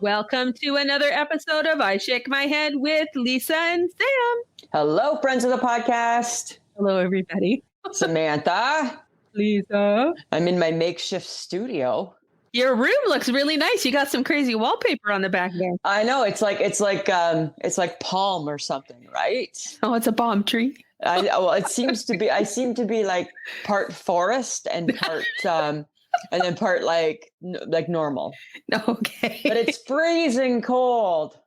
Welcome to another episode of I Shake My Head with Lisa and Sam. Hello, friends of the podcast. Hello, everybody. Samantha. Lisa. I'm in my makeshift studio. Your room looks really nice. You got some crazy wallpaper on the back there. I know it's like palm or something, right? Oh, it's a palm tree. It seems to be. I seem to be like part forest and part and then part like normal. Okay. But it's freezing cold.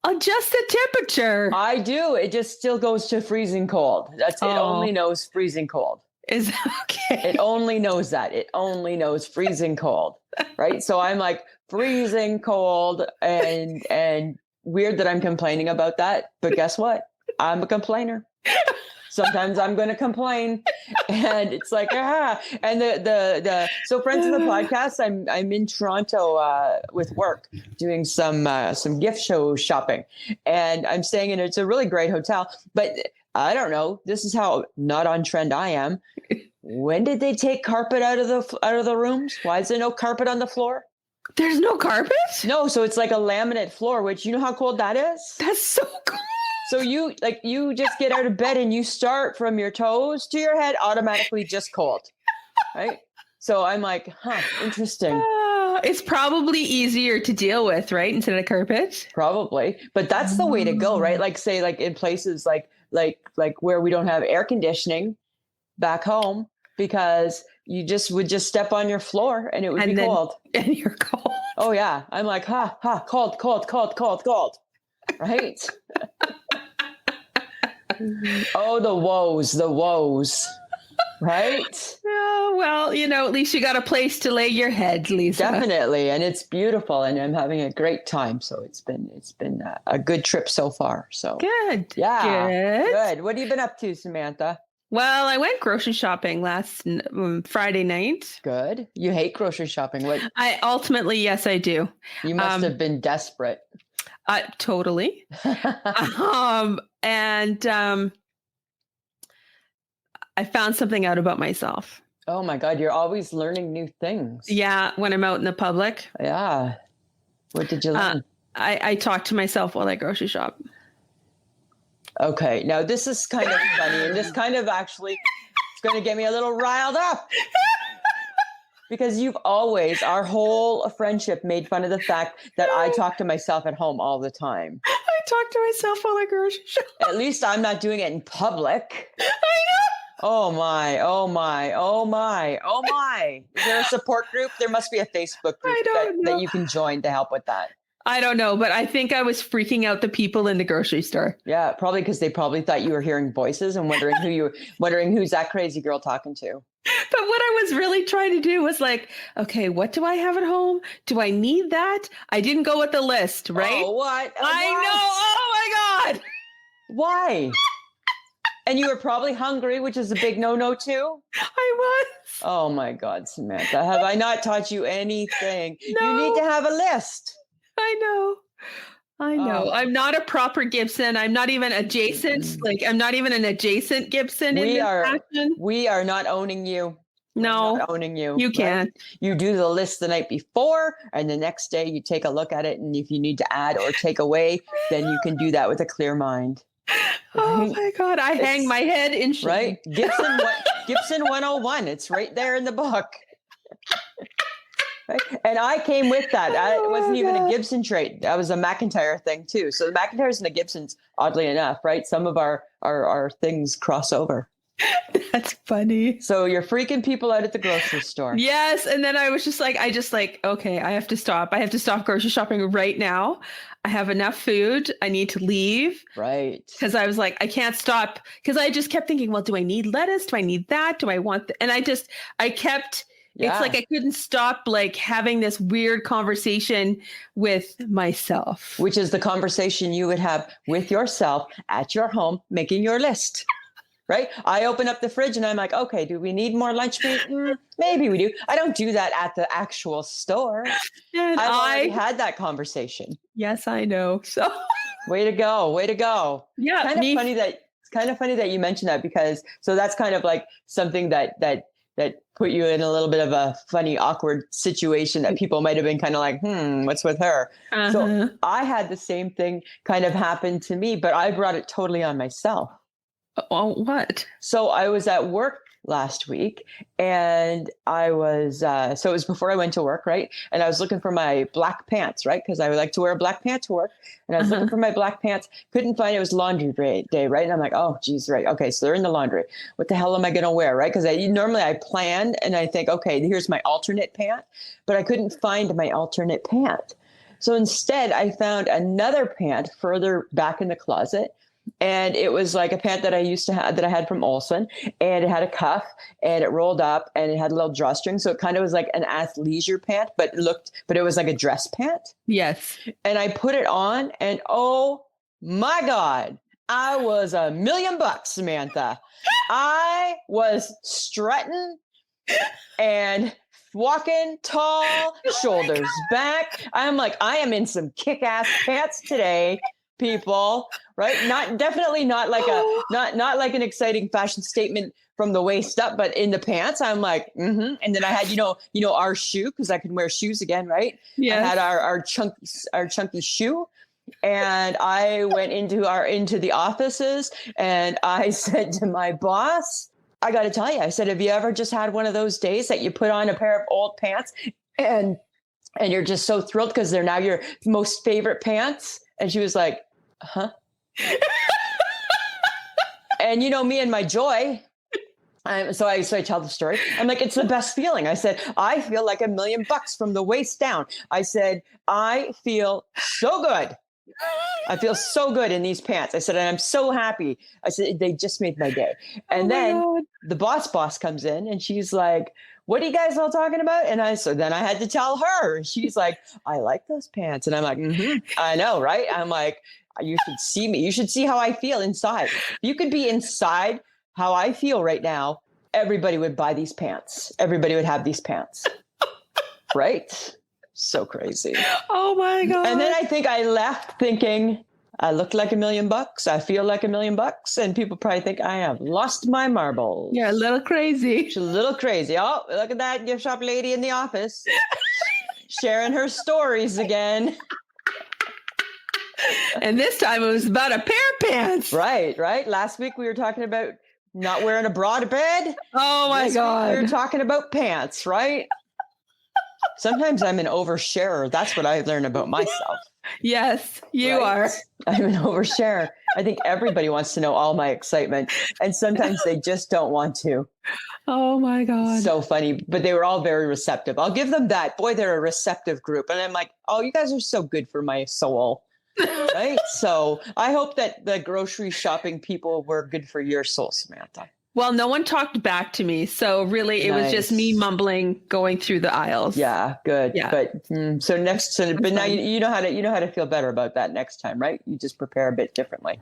Adjust the temperature. I do. It just still goes to freezing cold. It only knows freezing cold. Is okay. It only knows that. It only knows freezing cold. Right. So I'm like freezing cold and weird that I'm complaining about that. But guess what? I'm a complainer. Sometimes I'm going to complain, and it's like, and so friends of the podcast, I'm in Toronto with work doing some gift show shopping, and I'm staying in, it's a really great hotel, but I don't know, this is how not on trend I am. When did they take carpet out of the rooms? Why is there no carpet on the floor? There's no carpet? No. So it's like a laminate floor, which you know how cold that is? That's so cool. So you just get out of bed and you start from your toes to your head automatically just cold, right? So I'm like, interesting. It's probably easier to deal with, right? Instead of carpet. Probably, but that's the way to go, right? Like say, like in places like where we don't have air conditioning back home, because you would just step on your floor and it would be cold. And you're cold. Oh yeah, I'm like, cold, right? Oh, the woes, right? Oh, well, at least you got a place to lay your head, Lisa. Definitely, and it's beautiful, and I'm having a great time. So it's been a good trip so far. So good, yeah, good. What have you been up to, Samantha? Well, I went grocery shopping last Friday night. Good. You hate grocery shopping. What? Yes, I do. You must have been desperate. Totally. And I found something out about myself. Oh my God, you're always learning new things. Yeah, when I'm out in the public. Yeah. What did you learn? I talk to myself while I grocery shop. Okay, now this is kind of funny, and this kind of actually it's going to get me a little riled up. Because you've always, our whole friendship, made fun of the fact that I talk to myself at home all the time. I talk to myself while I grocery shop. At least I'm not doing it in public. I know. Oh my. Is there a support group? There must be a Facebook group that you can join to help with that. I don't know, but I think I was freaking out the people in the grocery store. Yeah, probably because they probably thought you were hearing voices and wondering who's that crazy girl talking to. But what I was really trying to do was like, okay, what do I have at home? Do I need that? I didn't go with the list, right? Oh, what? I know. Oh my God. Why? And you were probably hungry, which is a big no-no too. I was. Oh my God, Samantha, have I not taught you anything? No. You need to have a list. I know. Oh. I'm not a proper Gibson. I'm not even adjacent. Like, I'm not even an adjacent Gibson. We are not owning you. No, we're not owning you. You can't. Right? You do the list the night before, and the next day you take a look at it. And if you need to add or take away, then you can do that with a clear mind. Oh my God. I hang my head in shame. Right. Gibson 101. It's right there in the book. Right? And I came with that. It wasn't even a Gibson trait. That was a McIntyre thing too. So the McIntyres and the Gibsons, oddly enough, right? Some of our things cross over. That's funny. So you're freaking people out at the grocery store. Yes. And then I was just like, okay, I have to stop. I have to stop grocery shopping right now. I have enough food. I need to leave. Right. Because I was like, I can't stop. Because I just kept thinking, well, do I need lettuce? Do I need that? Do I want and I kept... Yeah. It's like I couldn't stop like having this weird conversation with myself. Which is the conversation you would have with yourself at your home, making your list, right? I open up the fridge and I'm like, okay, do we need more lunch meat? Maybe we do. I don't do that at the actual store. And I've already had that conversation. Yes, I know. So way to go. Yeah. It's kind of funny that you mentioned that, because so that's kind of like something that that put you in a little bit of a funny, awkward situation that people might have been kind of like, what's with her? So I had the same thing kind of happen to me, but I brought it totally on myself. Oh, what? So I was at work last week and I was, so it was before I went to work, right? And I was looking for my black pants, right? Because I would like to wear a black pant to work. And I was looking for my black pants, couldn't find it. It was laundry day, right? And I'm like, oh, geez, right. Okay, so they're in the laundry. What the hell am I going to wear, right? Because normally I plan and I think, okay, here's my alternate pant, but I couldn't find my alternate pant. So instead, I found another pant further back in the closet. And it was like a pant that I used to have, that I had from Olsen, and it had a cuff and it rolled up and it had a little drawstring. So it kind of was like an athleisure pant, but it was like a dress pant. Yes. And I put it on and oh my God, I was $1,000,000, Samantha. I was strutting and walking tall, shoulders back. I'm like, I am in some kick-ass pants today, people, right? Definitely not like not like an exciting fashion statement from the waist up, but in the pants, I'm like, And then I had, our shoe, because I could wear shoes again, right? Yeah. I had our chunky shoe. And I went into the offices and I said to my boss, I got to tell you, I said, have you ever just had one of those days that you put on a pair of old pants and you're just so thrilled because they're now your most favorite pants? And she was like, huh? And me and my joy. So I tell the story. I'm like, it's the best feeling. I said, I feel like $1,000,000 from the waist down. I said, I feel so good. I feel so good in these pants. I said, and I'm so happy. I said, they just made my day. And then the boss comes in and she's like, what are you guys all talking about? And so then I had to tell her. She's like, I like those pants. And I'm like, I know, right? I'm like, you should see me. You should see how I feel inside. If you could be inside how I feel right now, everybody would buy these pants. Everybody would have these pants. Right? So crazy. Oh my God. And then I think I left thinking, I look like $1,000,000. I feel like $1,000,000. And people probably think I have lost my marbles. You're a little crazy. She's a little crazy. Oh, look at that gift shop lady in the office. Sharing her stories again. And this time it was about a pair of pants. Right. Last week we were talking about not wearing a bra to bed. Oh my God. We were talking about pants, right? Sometimes I'm an oversharer. That's what I learned about myself. Yes, you are. I'm an oversharer. I think everybody wants to know all my excitement. And sometimes they just don't want to. Oh my God. So funny. But they were all very receptive. I'll give them that. Boy, they're a receptive group. And I'm like, oh, you guys are so good for my soul. Right? So I hope that the grocery shopping people were good for your soul, Samantha. Well, no one talked back to me. So really, it was just me mumbling going through the aisles. Yeah, good. Yeah. But now you know how to feel better about that next time, right? You just prepare a bit differently.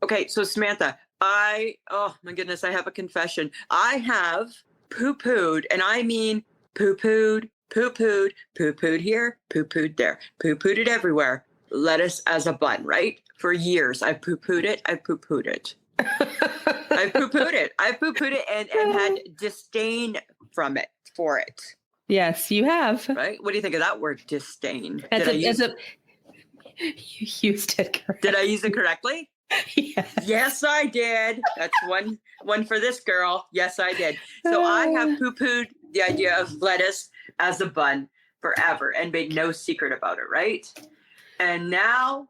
Okay, so Samantha, oh my goodness, I have a confession. I have poo-pooed, and I mean poo-pooed here, poo-pooed there, poo-pooed it everywhere. Lettuce as a bun, right? For years, I've poo-pooed it. I poo-pooed it and had disdain for it. Yes, you have. Right? What do you think of that word, disdain? You used it correctly. Did I use it correctly? Yes. Yes, I did. That's one for this girl. Yes, I did. So I have poo-pooed the idea of lettuce as a bun forever and made no secret about it, right? And now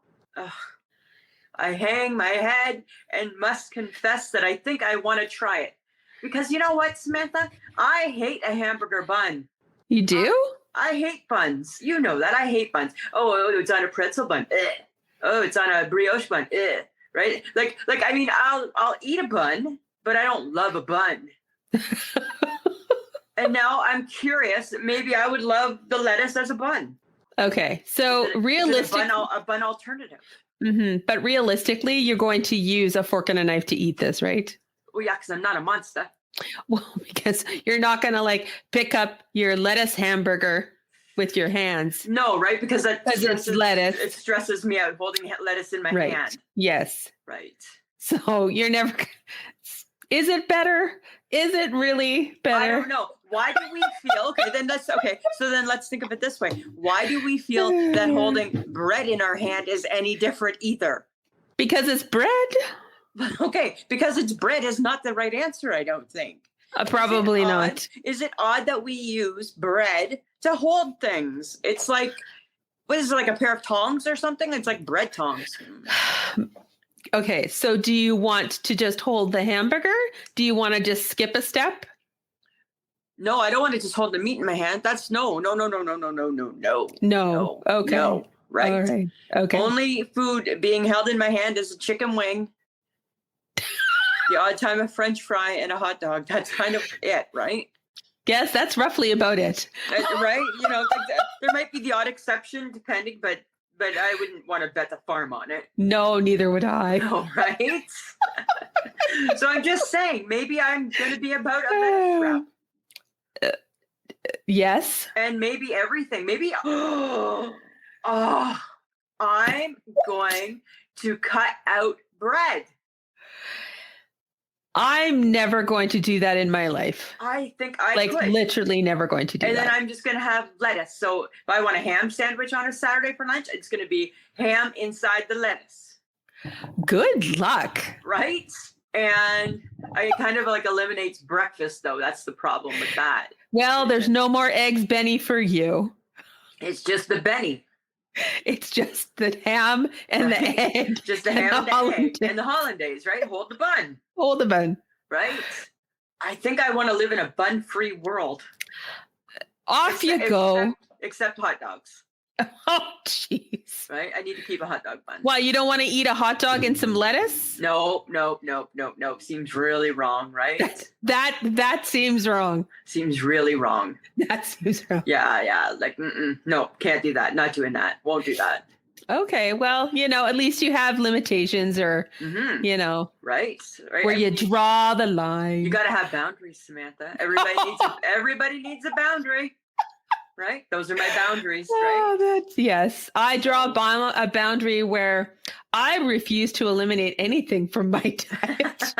I hang my head and must confess that I think I want to try it. Because you know what, Samantha? I hate a hamburger bun. You do? I hate buns. You know that. I hate buns. Oh, it's on a pretzel bun. Ugh. Oh, it's on a brioche bun. Ugh. Right? Like I mean, I'll eat a bun, but I don't love a bun. And now I'm curious. Maybe I would love the lettuce as a bun. Okay. So realistically, a bun alternative. Mm-hmm. But realistically, you're going to use a fork and a knife to eat this, right? Well, yeah, because I'm not a monster. Well, because you're not going to pick up your lettuce hamburger with your hands. No, right? Because it's lettuce. It stresses me out holding lettuce in my hand. Yes. Right. So you're never. Is it better Is it really better? I don't know. Why do we feel so then let's think of it this way. Why do we feel that holding bread in our hand is any different either? Because it's bread? Okay, because it's bread is not the right answer, I don't think. Probably not. Is it odd that we use bread to hold things? It's like, what is it, like a pair of tongs or something? It's like bread tongs. Okay, so do you want to just hold the hamburger? Do you want to just skip a step? No, I don't want to just hold the meat in my hand. That's no. No. Okay. No. Right. All right. Okay. Only food being held in my hand is a chicken wing, the odd time a French fry, and a hot dog. That's kind of it, right? Yes, that's roughly about it. Right? There might be the odd exception, depending, but I wouldn't want to bet the farm on it. No, neither would I. No, right? So I'm just saying, maybe I'm going to be about a lettuce wrap. Yes. And maybe everything. Maybe, I'm going to cut out bread. I'm never going to do that in my life. I think I could. Literally never going to do that. And then I'm just going to have lettuce. So if I want a ham sandwich on a Saturday for lunch, it's going to be ham inside the lettuce. Good luck. Right? And it kind of like eliminates breakfast, though. That's the problem with that. Well, there's no more eggs Benny for you. It's just the Benny. It's just the ham and the egg. Just the ham and the egg. And the hollandaise, right? Hold the bun. Hold the bun. Right? I think I want to live in a bun-free world. Off you go. Except hot dogs. Oh, jeez. Right? I need to keep a hot dog bun. Why, you don't want to eat a hot dog and some lettuce? No. Seems really wrong, right? That seems wrong. Seems really wrong. That seems wrong. Yeah. Like, no, can't do that. Not doing that. Won't do that. Okay, well, at least you have limitations or, Right. Where you draw the line. You got to have boundaries, Samantha. Everybody needs a boundary. Right? Those are my boundaries, right? Yes. I draw a boundary where I refuse to eliminate anything from my diet.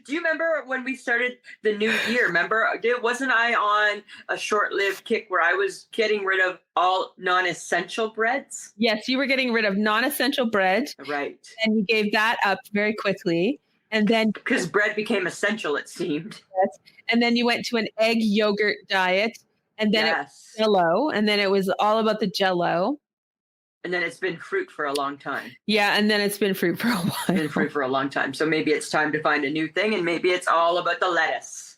Do you remember when we started the new year? Remember, wasn't I on a short-lived kick where I was getting rid of all non-essential breads? Yes, you were getting rid of non-essential bread. Right. And you gave that up very quickly. And then because bread became essential, it seemed. Yes. And then you went to an egg yogurt diet. And then it was Jello, and then it was all about the Jello. And then it's been fruit for a long time. Yeah, and then it's been fruit for a while. Been fruit for a long time. So maybe it's time to find a new thing, and maybe it's all about the lettuce.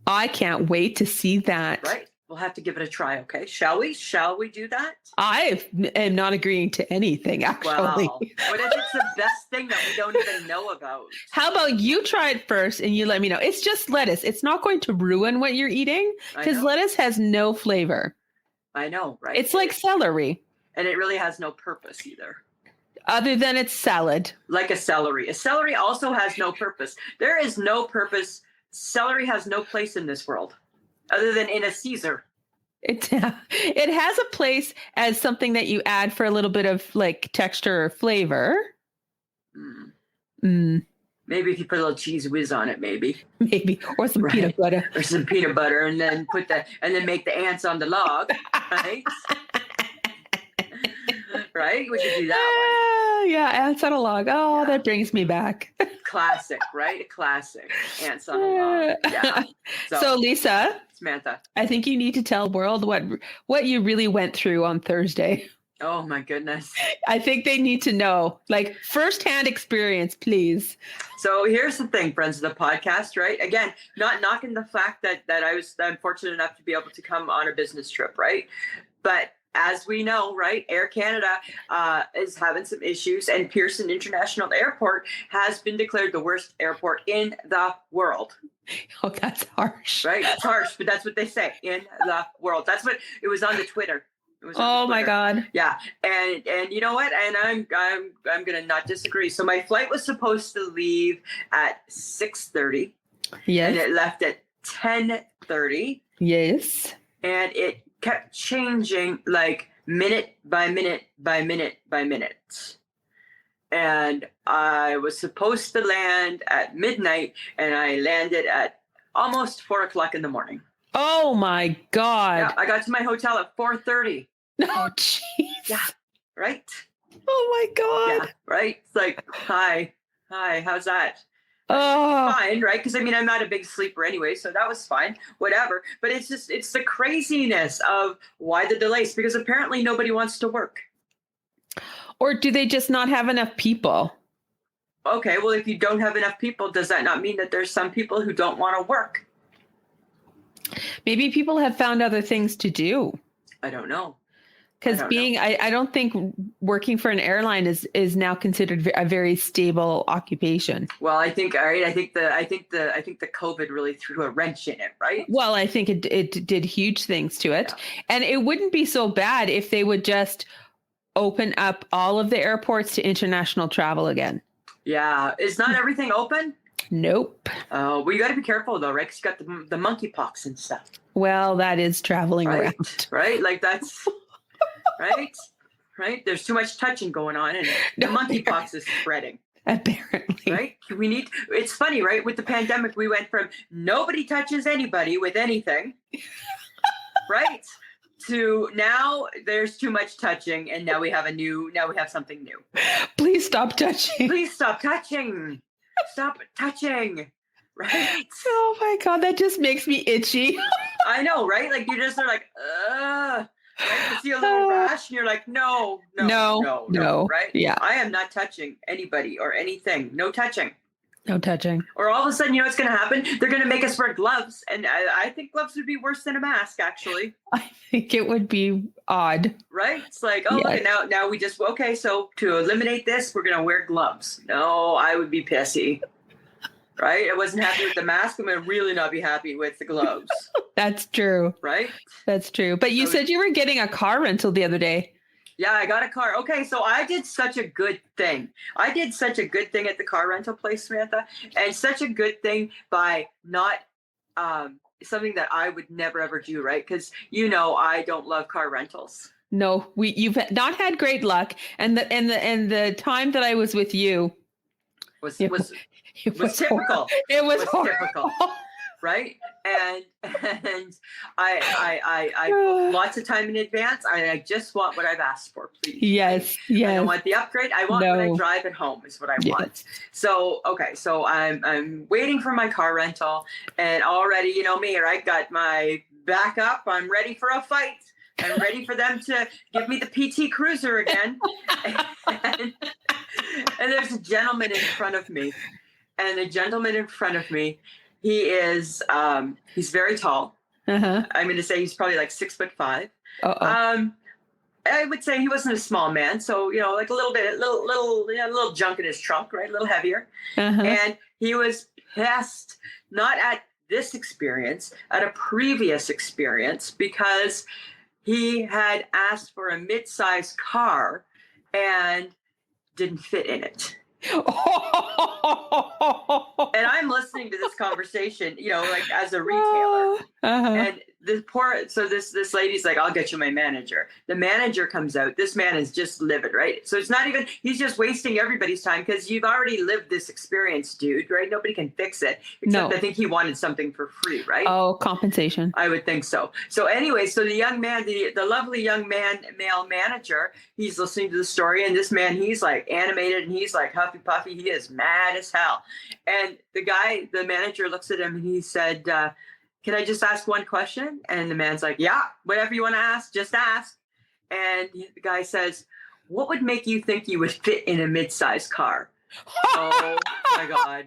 I can't wait to see that. Right. We'll have to give it a try, okay? Shall we? Shall we do that? I am not agreeing to anything, actually. Wow. What if it's the best thing that we don't even know about? How about you try it first and you let me know? It's just lettuce. It's not going to ruin what you're eating because lettuce has no flavor. I know, right? It's like celery. And it really has no purpose either. Other than it's salad. Like a celery. A celery also has no purpose. There is no purpose. Celery has no place in this world. Other than in a Caesar. It has a place as something that you add for a little bit of like texture or flavor. Maybe if you put a little cheese whiz on it, maybe. Or some peanut butter. Or some peanut butter and then make the ants on the log. Right? Right? We could do that one. Yeah, ants on a log. Oh, that brings me back. Classic, right? A classic. Ants on a log. Yeah. So Lisa, Samantha, I think you need to tell the world what you really went through on Thursday. Oh my goodness. I think they need to know, like firsthand experience, please. So here's the thing, friends of the podcast, right? Again, not knocking the fact that I'm fortunate enough to be able to come on a business trip, right? But as we know, right, Air Canada is having some issues, and Pearson International Airport has been declared the worst airport in the world. Oh, that's harsh. Right? It's harsh, but that's what they say, in the world. That's what it was on the Twitter. My God. Yeah. And you know what? And I'm going to not disagree. So my flight was supposed to leave at 6:30. Yes. And it left at 10:30. Yes. And it kept changing like minute by minute by minute by minute. And I was supposed to land at midnight, and I landed at almost 4:00 in the morning. Oh my God. Yeah, I got to my hotel at 4:30. No, jeez. Yeah, right? Oh my God. Yeah, right? It's like, hi, how's that? Oh, Fine, right? Because I mean, I'm not a big sleeper anyway, so that was fine, whatever. But it's the craziness of why the delays, because apparently nobody wants to work. or do they just not have enough people? Okay, well, if you don't have enough people, does that not mean that there's some people who don't want to work? Maybe people have found other things to do. I don't know. Because I don't think working for an airline is now considered a very stable occupation. Well, I think the COVID really threw a wrench in it, right? Well, I think it did huge things to it, and it wouldn't be so bad if they would just open up all of the airports to international travel again. Yeah, is not everything open? Nope. Oh, well, you got to be careful though, right? Because you got the monkeypox and stuff. Well, that is traveling around, right? Like that's. Right. There's too much touching going on, and the monkeypox is spreading. Apparently, right? It's funny, right? With the pandemic, we went from nobody touches anybody with anything, right? To now there's too much touching, and now we have something new. Please stop touching. Please stop touching. Stop touching. Right? Oh my God, that just makes me itchy. I know, right? Like you just are like, ugh. Right? You see a little rash and you're like, no, right? Yeah. I am not touching anybody or anything. No touching. No touching. Or all of a sudden, you know what's going to happen? They're going to make us wear gloves. And I think gloves would be worse than a mask, actually. I think it would be odd. Right? It's like, oh, look, now we just, okay, so to eliminate this, we're going to wear gloves. No, I would be pissy. Right? I wasn't happy with the mask. I'm going to really not be happy with the gloves. That's true. Right? That's true. But you said you were getting a car rental the other day. Yeah, I got a car. Okay, so I did such a good thing. I did such a good thing at the car rental place, Samantha, and such a good thing by not something that I would never ever do, right? Because I don't love car rentals. No, you've not had great luck, and the time that I was with you was typical. It was typical, right? And I lots of time in advance. I just want what I've asked for, please. Yes. I don't want the upgrade. I want what I drive at home is what I want. So so I'm waiting for my car rental, and already me, I got my back up. I'm ready for a fight. I'm ready for them to give me the PT Cruiser again. And there's a gentleman in front of me. And the gentleman in front of me, he is, he's very tall. Uh-huh. I'm going to say he's probably like 6'5". Uh-oh. I would say he wasn't a small man. So, like a little junk in his trunk, right? A little heavier. Uh-huh. And he was pissed, not at this experience, at a previous experience, because he had asked for a mid-sized car and didn't fit in it. And I'm listening to this conversation, like as a retailer. Uh-huh. And this lady's like, I'll get you my manager. The manager comes out. This man is just livid, right? So it's not even, he's just wasting everybody's time because you've already lived this experience, dude, right? Nobody can fix it. Except I think he wanted something for free, right? Oh, compensation. I would think so. So anyway, so the young man, the lovely young man, male manager, he's listening to the story, and this man, he's like animated and he's like huffy puffy. He is mad as hell. And the manager looks at him and he said, can I just ask one question? And the man's like, yeah, whatever you want to ask, just ask. And the guy says, what would make you think you would fit in a mid-sized car? Oh my God.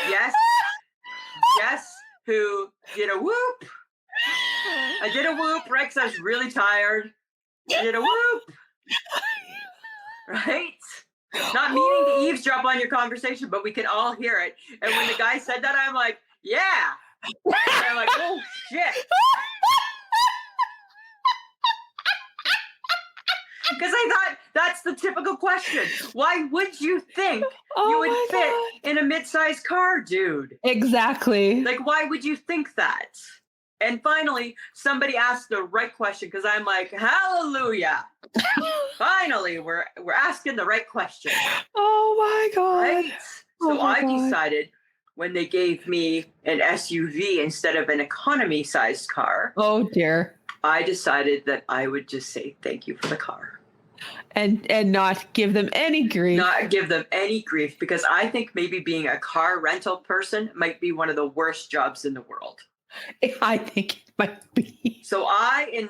Yes, who did a whoop. I did a whoop, right? Because I was really tired. I did a whoop. Right? Not meaning to eavesdrop on your conversation, but we can all hear it. And when the guy said that, I'm like, yeah. And I'm like, oh, shit. Because I thought that's the typical question. Why would you think you would fit in a mid-sized car, dude? Exactly. Like, why would you think that? And finally, somebody asked the right question because I'm like, hallelujah. Finally, we're asking the right question. Oh my God. Right? Oh So my I God. decided when they gave me an SUV instead of an economy sized car, Oh dear. I decided that I would just say thank you for the car. And not give them any grief. Not give them any grief because I think maybe being a car rental person might be one of the worst jobs in the world. I think it might be. So I, in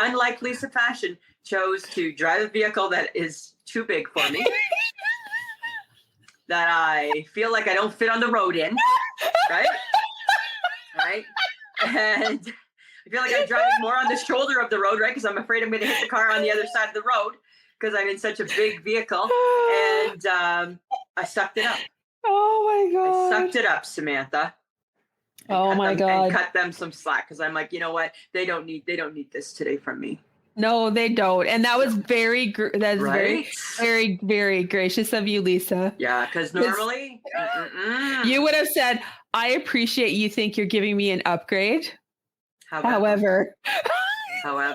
unlike Lisa fashion, chose to drive a vehicle that is too big for me, that I feel like I don't fit on the road in, right? Right? And I feel like I'm driving more on the shoulder of the road, right? Because I'm afraid I'm going to hit the car on the other side of the road because I'm in such a big vehicle. And I sucked it up. Oh my God. I sucked it up, Samantha. Oh my God. And cut them some slack because I'm like, you know what? They don't need this today from me. No, they don't. And that was very Right? very, very gracious of you, Lisa. Yeah, because normally you would have said, I appreciate you think you're giving me an upgrade. However, I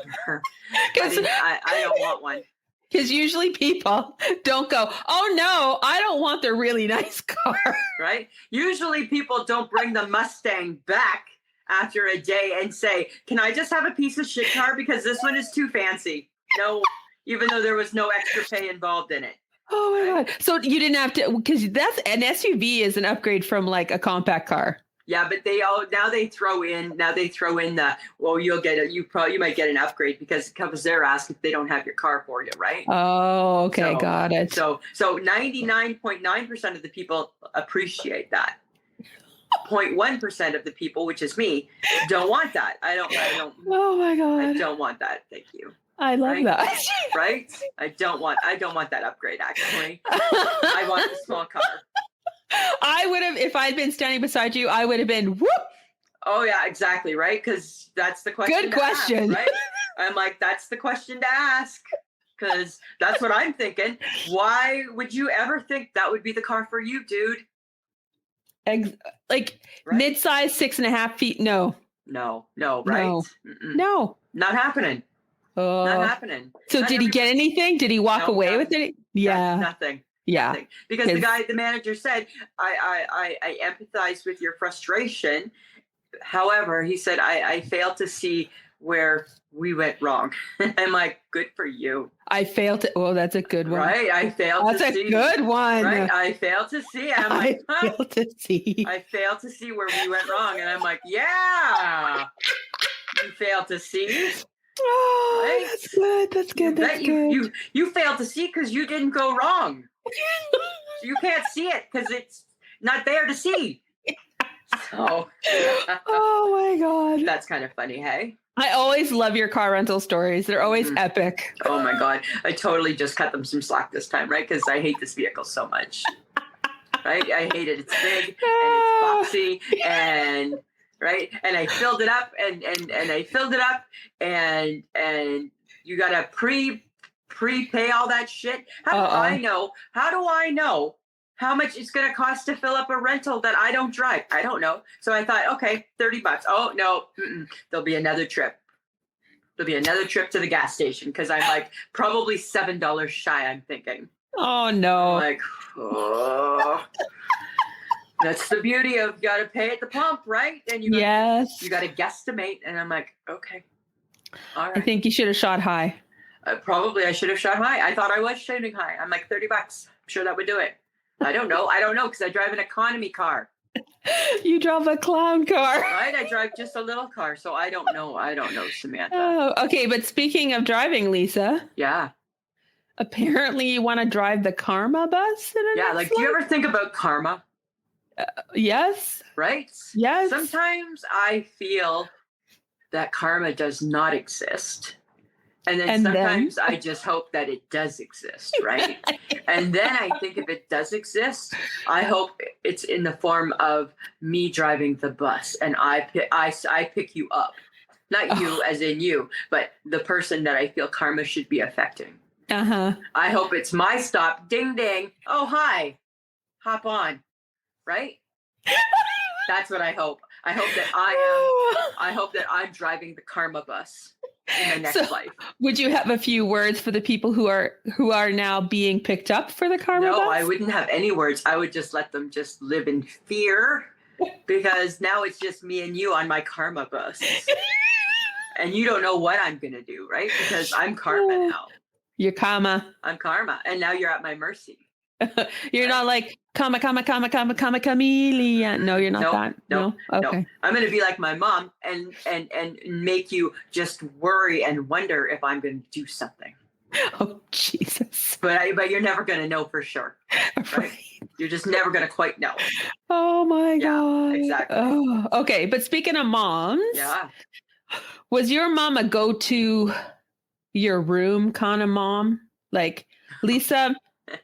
don't want one. Because usually people don't go, oh no, I don't want the really nice car. Right? Usually people don't bring the Mustang back after a day and say, can I just have a piece of shit car because this one is too fancy? No, even though there was no extra pay involved in it. Oh my God. So you didn't have to, because that's an SUV is an upgrade from like a compact car. Yeah, but now they throw in the, well, you might get an upgrade because they're asking if they don't have your car for you, right? Oh, okay, got it. So 99.9% of the people appreciate that. 0.1% of the people, which is me, don't want that. I don't. Oh my God. I don't want that. Thank you. I love that. Right? I don't want that upgrade. Actually, I want the small car. I would have, if I'd been standing beside you, I would have been whoop. Oh yeah, exactly. Right. Because that's the question. Good question. Ask, right? I'm like, that's the question to ask. Because that's what I'm thinking. Why would you ever think that would be the car for you, dude? Like mid-size, 6.5 feet. No, right? No, not happening. Not happening. So did he get anything? Did he walk away with it? Yeah. Nothing. Yeah. Nothing. Because the manager said, I empathize with your frustration. However, he said, I failed to see where we went wrong. I'm like, good for you. I failed to, oh, that's a good one. Right. I failed to see. That's a good one. Right. I failed to see. I'm like, I failed to see. I failed to see where we went wrong. And I'm like, yeah. You failed to see. Oh, right? That's good. That's good. That's good. You failed to see because you didn't go wrong. So you can't see it because it's not there to see. So, oh my God. That's kind of funny, hey? I always love your car rental stories. They're always epic. Oh my God. I totally just cut them some slack this time, right? Because I hate this vehicle so much. Right? I hate it. It's big and it's boxy and right. And I filled it up and I filled it up and you gotta prepay all that shit. How do I know how much it's going to cost to fill up a rental that I don't drive? I don't know. So I thought, okay, $30. Oh no, there'll be another trip. There'll be another trip to the gas station because I'm like probably $7 shy. I'm thinking. Oh no. I'm like, oh. That's the beauty of you got to pay at the pump, right? And you got to guesstimate. And I'm like, okay, all right. I think you should have shot high. Probably I should have shot high. I thought I was shooting high. I'm like $30. I'm sure that would do it. I don't know because I drive an economy car. You drive a clown car. Right? I drive just a little car. So I don't know, Samantha. Oh, okay. But speaking of driving, Lisa. Yeah. Apparently you want to drive the Karma bus? Yeah. Like, do you ever think about karma? Yes. Right? Yes. Sometimes I feel that karma does not exist. And then sometimes I just hope that it does exist, right? And then I think if it does exist, I hope it's in the form of me driving the bus and I pick you up. Not you as in you, but the person that I feel karma should be affecting. Uh-huh. I hope it's my stop. Ding, ding. Oh, hi. Hop on. Right? That's what I hope. I hope that I hope that I'm driving the karma bus in the next life. Would you have a few words for the people who are now being picked up for the karma bus? No, I wouldn't have any words. I would just let them just live in fear, because now it's just me and you on my karma bus. And you don't know what I'm going to do, right? Because I'm karma now. You're karma. I'm karma. And now you're at my mercy. You're not like comma, chameleon. No, you're not that. No. Okay. No. I'm going to be like my mom and make you just worry and wonder if I'm going to do something. Oh, Jesus. But you're never going to know for sure. Right? You're just never going to quite know. Oh my God. Exactly. Oh, okay. But speaking of moms, was your mom a go to your room kind of mom? Like Lisa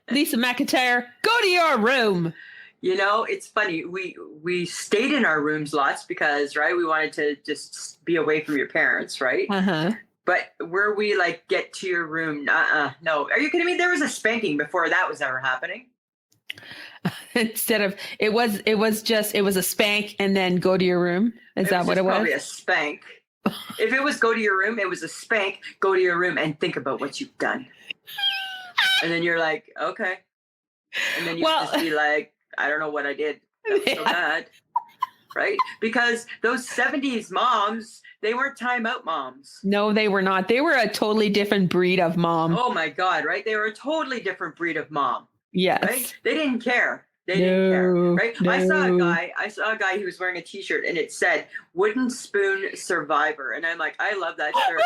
McIntyre, go to your room. You know, it's funny. We stayed in our rooms lots because, right, we wanted to just be away from your parents, right? But were we like, get to your room? No. Are you kidding me? There was a spanking before that was ever happening. Instead of it was a spank and then go to your room. Is that what it was? Probably a spank. If it was go to your room, it was a spank. Go to your room and think about what you've done. And then you're like, okay. And then you just be like, I don't know what I did. That was so bad. Right? Because those 70s moms, they weren't timeout moms. No, they were not. They were a totally different breed of mom. Oh my God, right? They were a totally different breed of mom. Yes. Right? They didn't care. They didn't care. Right? No. I saw a guy who was wearing a t-shirt and it said wooden spoon survivor. And I'm like, I love that shirt.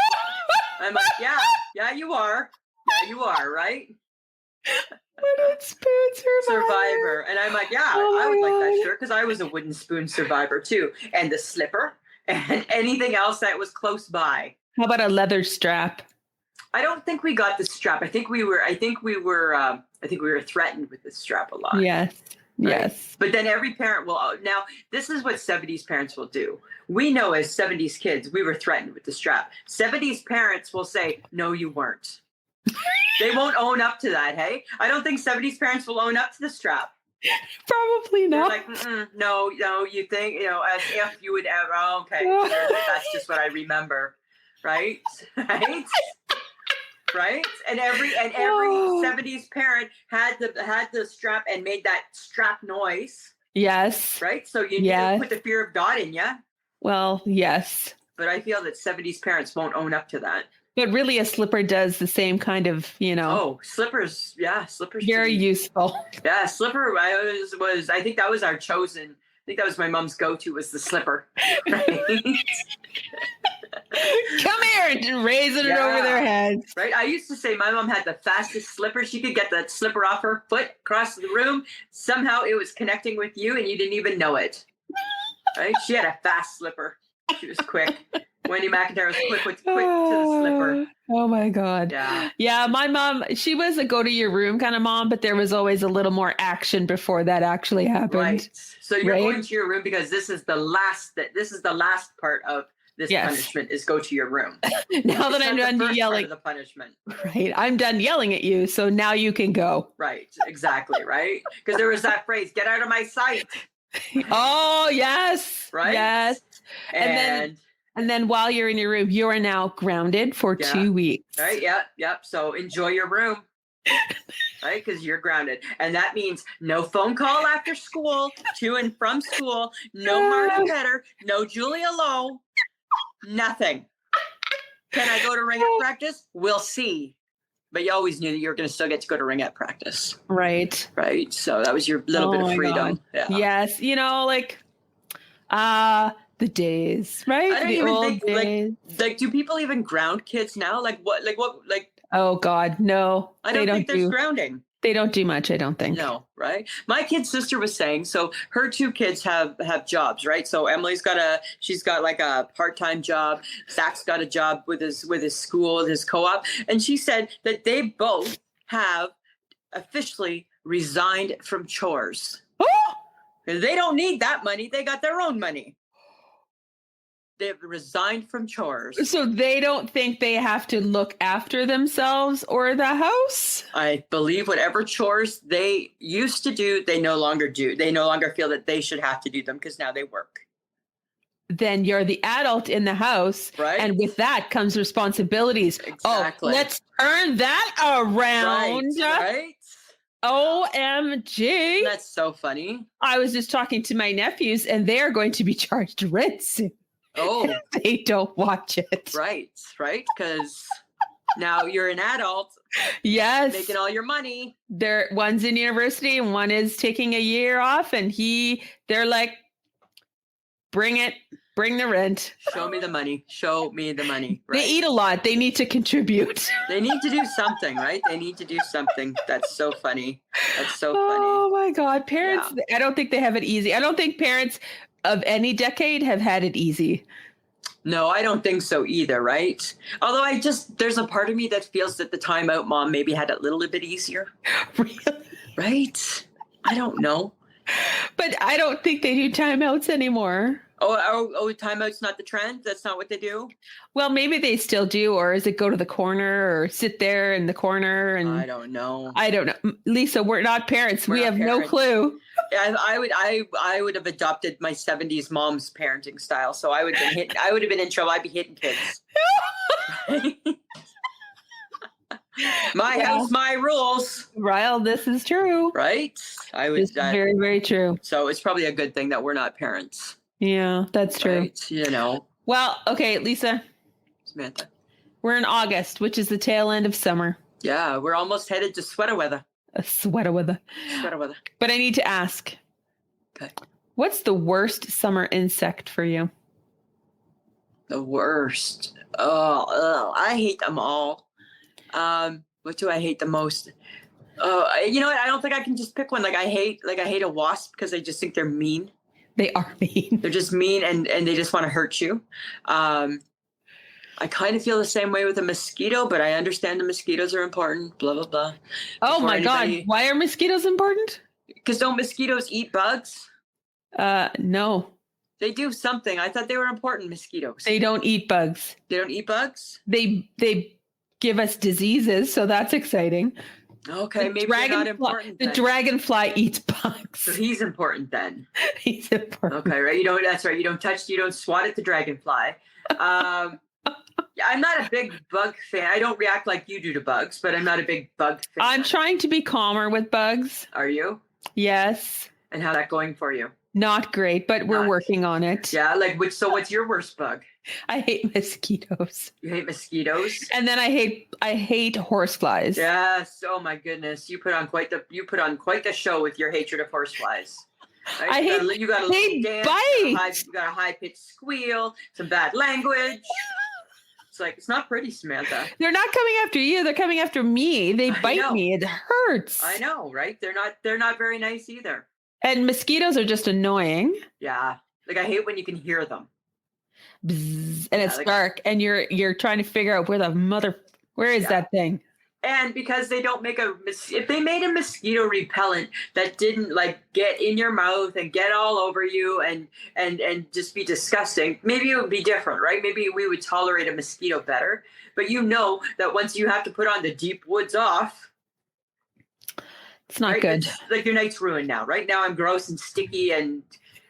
I'm like, yeah, you are. Yeah, you are, right? Wooden spoon survivor. And I'm like, I would like that shirt because I was a wooden spoon survivor too. And the slipper and anything else that was close by. How about a leather strap? I don't think we got the strap. I think we were threatened with the strap a lot. Yes. Right? Yes. But then every parent will, now this is what 70s parents will do. We know as 70s kids, we were threatened with the strap. 70s parents will say, no, you weren't. They won't own up to that. Hey, I don't think 70s parents will own up to the strap. Probably not. They're like, no, you think, as if you would ever, okay. That's just what I remember. Right. Right. And every 70s parent had the strap and made that strap noise. Yes. Right. So you need to put the fear of God in you. Well, yes. But I feel that 70s parents won't own up to that. But really a slipper does the same kind of, Oh, slippers. Yeah. Slippers. Very useful. Yeah. Slipper. I think that was our chosen. I think that was my mom's go-to was the slipper. Right? Come here and raising it over their heads. Right. I used to say my mom had the fastest slipper. She could get that slipper off her foot across the room. Somehow it was connecting with you and you didn't even know it. Right. She had a fast slipper. She was quick. Wendy McIntyre was quick to the slipper. Oh my God. Yeah. My mom, she was a go to your room kind of mom, but there was always a little more action before that actually happened. Right. So you're going to your room because this is the last part of this punishment is go to your room. Now that I'm done yelling, the punishment. Right. I'm done yelling at you. So now you can go. Right. Exactly. Right. Because there was that phrase, get out of my sight. Oh, yes. Right. Yes. And then while you're in your room, you are now grounded for 2 weeks. Right. Yep. So enjoy your room. Right. Because you're grounded. And that means no phone call after school, to and from school, no Marta Petter, no Julia Lowe, nothing. Can I go to ringette practice? We'll see. But you always knew that you were going to still get to go to ringette practice. Right. Right. So that was your little bit of freedom. Yeah. Yes. The days, right? I don't even think like do people even ground kids now? Like what? Oh God, no. I don't think there's grounding. They don't do much, I don't think. No, right? My kid's sister was saying, so her 2 kids have jobs, right? So Emily's she's got like a part-time job. Zach's got a job with his school, with his co-op. And she said that they both have officially resigned from chores. They don't need that money. They got their own money. They've resigned from chores. So they don't think they have to look after themselves or the house? I believe whatever chores they used to do, they no longer do. They no longer feel that they should have to do them because now they work. then you're the adult in the house. Right. And with that comes responsibilities. Exactly. Oh, let's turn that around. Right. OMG. That's so funny. I was just talking to my nephews and they're going to be charged rent soon. Oh, They don't watch it. right. Because now you're an adult. Yes. Making all your money. One's in university and one is taking a year off, and they're like, bring the rent. Show me the money. Right? They eat a lot. They need to contribute. They need to do something, right? They need to do something. That's so funny. Oh my God. Parents, yeah. I don't think they have it easy. I don't think parents of any decade have had it easy. No, I don't think so either, right? Although there's a part of me that feels that the timeout mom maybe had it a little bit easier. Really? Right? I don't know. But I don't think they do timeouts anymore. Oh, timeout's not the trend? That's not what they do? Well, maybe they still do, or is it go to the corner or sit there in the corner? And I don't know. Lisa, we're not parents. We have no clue. Yeah, I would have adopted my 70's mom's parenting style. So I would have been in trouble. I'd be hitting kids. My house, my rules. Ryle, this is true. Right? This is very, very true. So it's probably a good thing that we're not parents. Yeah, that's true. Right? You know. Well, okay, Lisa. Samantha. We're in August, which is the tail end of summer. Yeah, we're almost headed to sweater weather. Sweater weather. But I need to ask. Okay. What's the worst summer insect for you? The worst. Oh, I hate them all. What do I hate the most? You know what? I don't think I can just pick one. I hate a wasp because I just think they're mean. They are mean. They're just mean and they just want to hurt you. I kind of feel the same way with a mosquito, but I understand the mosquitoes are important, blah, blah, blah. Oh my God. Why are mosquitoes important? Because don't mosquitoes eat bugs? No. They do something. I thought they were important, mosquitoes. They don't eat bugs. They don't eat bugs? They give us diseases, so that's exciting. Okay, maybe they're not important. The dragonfly eats bugs. So he's important then. He's important. Okay, right. That's right. You don't swat at the dragonfly. I'm not a big bug fan. I don't react like you do to bugs, but I'm not a big bug fan. I'm trying to be calmer with bugs. Are you? Yes. And how's that going for you? Not great, but we're working on it. Yeah, so what's your worst bug? I hate mosquitoes. You hate mosquitoes? And then I hate horseflies. Yes. Oh my goodness. You put on quite the show with your hatred of horseflies. Right? You got a little dance, you got a high pitched squeal, some bad language. It's not pretty, Samantha. They're not coming after you. They're coming after me. They bite me. It hurts. I know, right? They're not very nice either. And mosquitoes are just annoying. Yeah. I hate when you can hear them. Bzz, and it's dark and you're trying to figure out where is that thing? And because they don't if they made a mosquito repellent that didn't get in your mouth and get all over you and just be disgusting, maybe it would be different, right? Maybe we would tolerate a mosquito better. But you know that once you have to put on the deep woods off, it's not good. It's your night's ruined now. Right now I'm gross and sticky and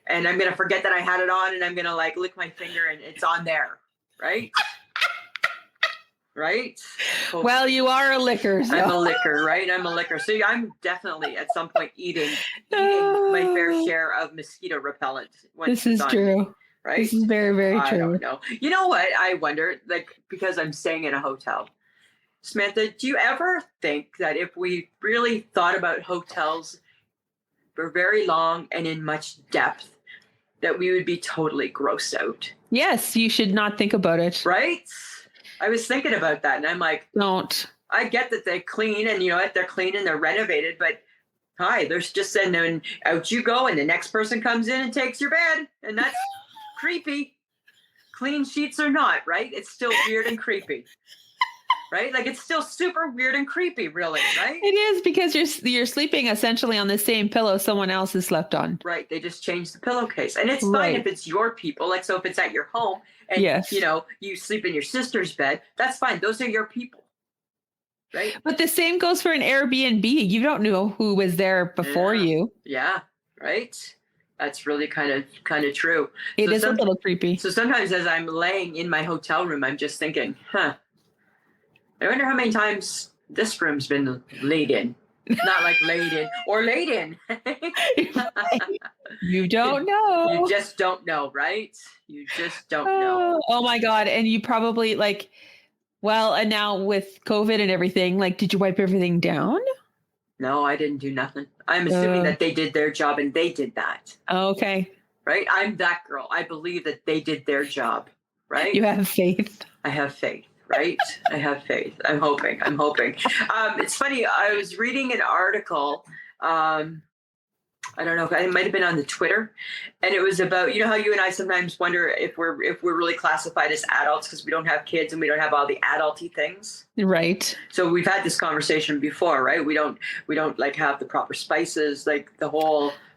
I'm going to forget that I had it on and I'm going to lick my finger and it's on there, right? Right? Well, you are a licker. So. I'm a licker, right? I'm a licker. So I'm definitely at some point eating my fair share of mosquito repellent. This is true. Me, right? This is very, very true. I don't know. You know what? I wonder, because I'm staying in a hotel. Samantha, do you ever think that if we really thought about hotels for very long and in much depth, that we would be totally grossed out? Yes, you should not think about it. Right? I was thinking about that, and I'm like, don't. I get that they clean, and they're clean and they're renovated, but there's just and then out you go, and the next person comes in and takes your bed, and that's creepy. Clean sheets or not, right? It's still weird and creepy, right? It's still super weird and creepy, really, right? It is because you're sleeping essentially on the same pillow someone else has slept on. Right. They just changed the pillowcase, and it's fine if it's your people. So if it's at your home. And, you sleep in your sister's bed, that's fine. Those are your people, right? But the same goes for an Airbnb. You don't know who was there before you. Yeah, right? That's really kind of true. It So is a little creepy. so sometimes as I'm laying in my hotel room, I'm just thinking, I wonder how many times this room's been laid in. Not like laid in or laid in. You don't know. You just don't know, right? You just don't know. Oh my God. And you probably like, well, and now with COVID and everything, like, did you wipe everything down? No, I didn't do nothing. I'm assuming that they did their job and they did that. Okay. Right? I'm that girl. I believe that they did their job. Right? You have faith. I have faith. Right? I have faith. I'm hoping. It's funny. I was reading an article. I don't know if it might have been on the Twitter, and it was about, you know how you and I sometimes wonder if we're really classified as adults because we don't have kids and we don't have all the adulty things. Right. So we've had this conversation before, right? We don't like have the proper spices, like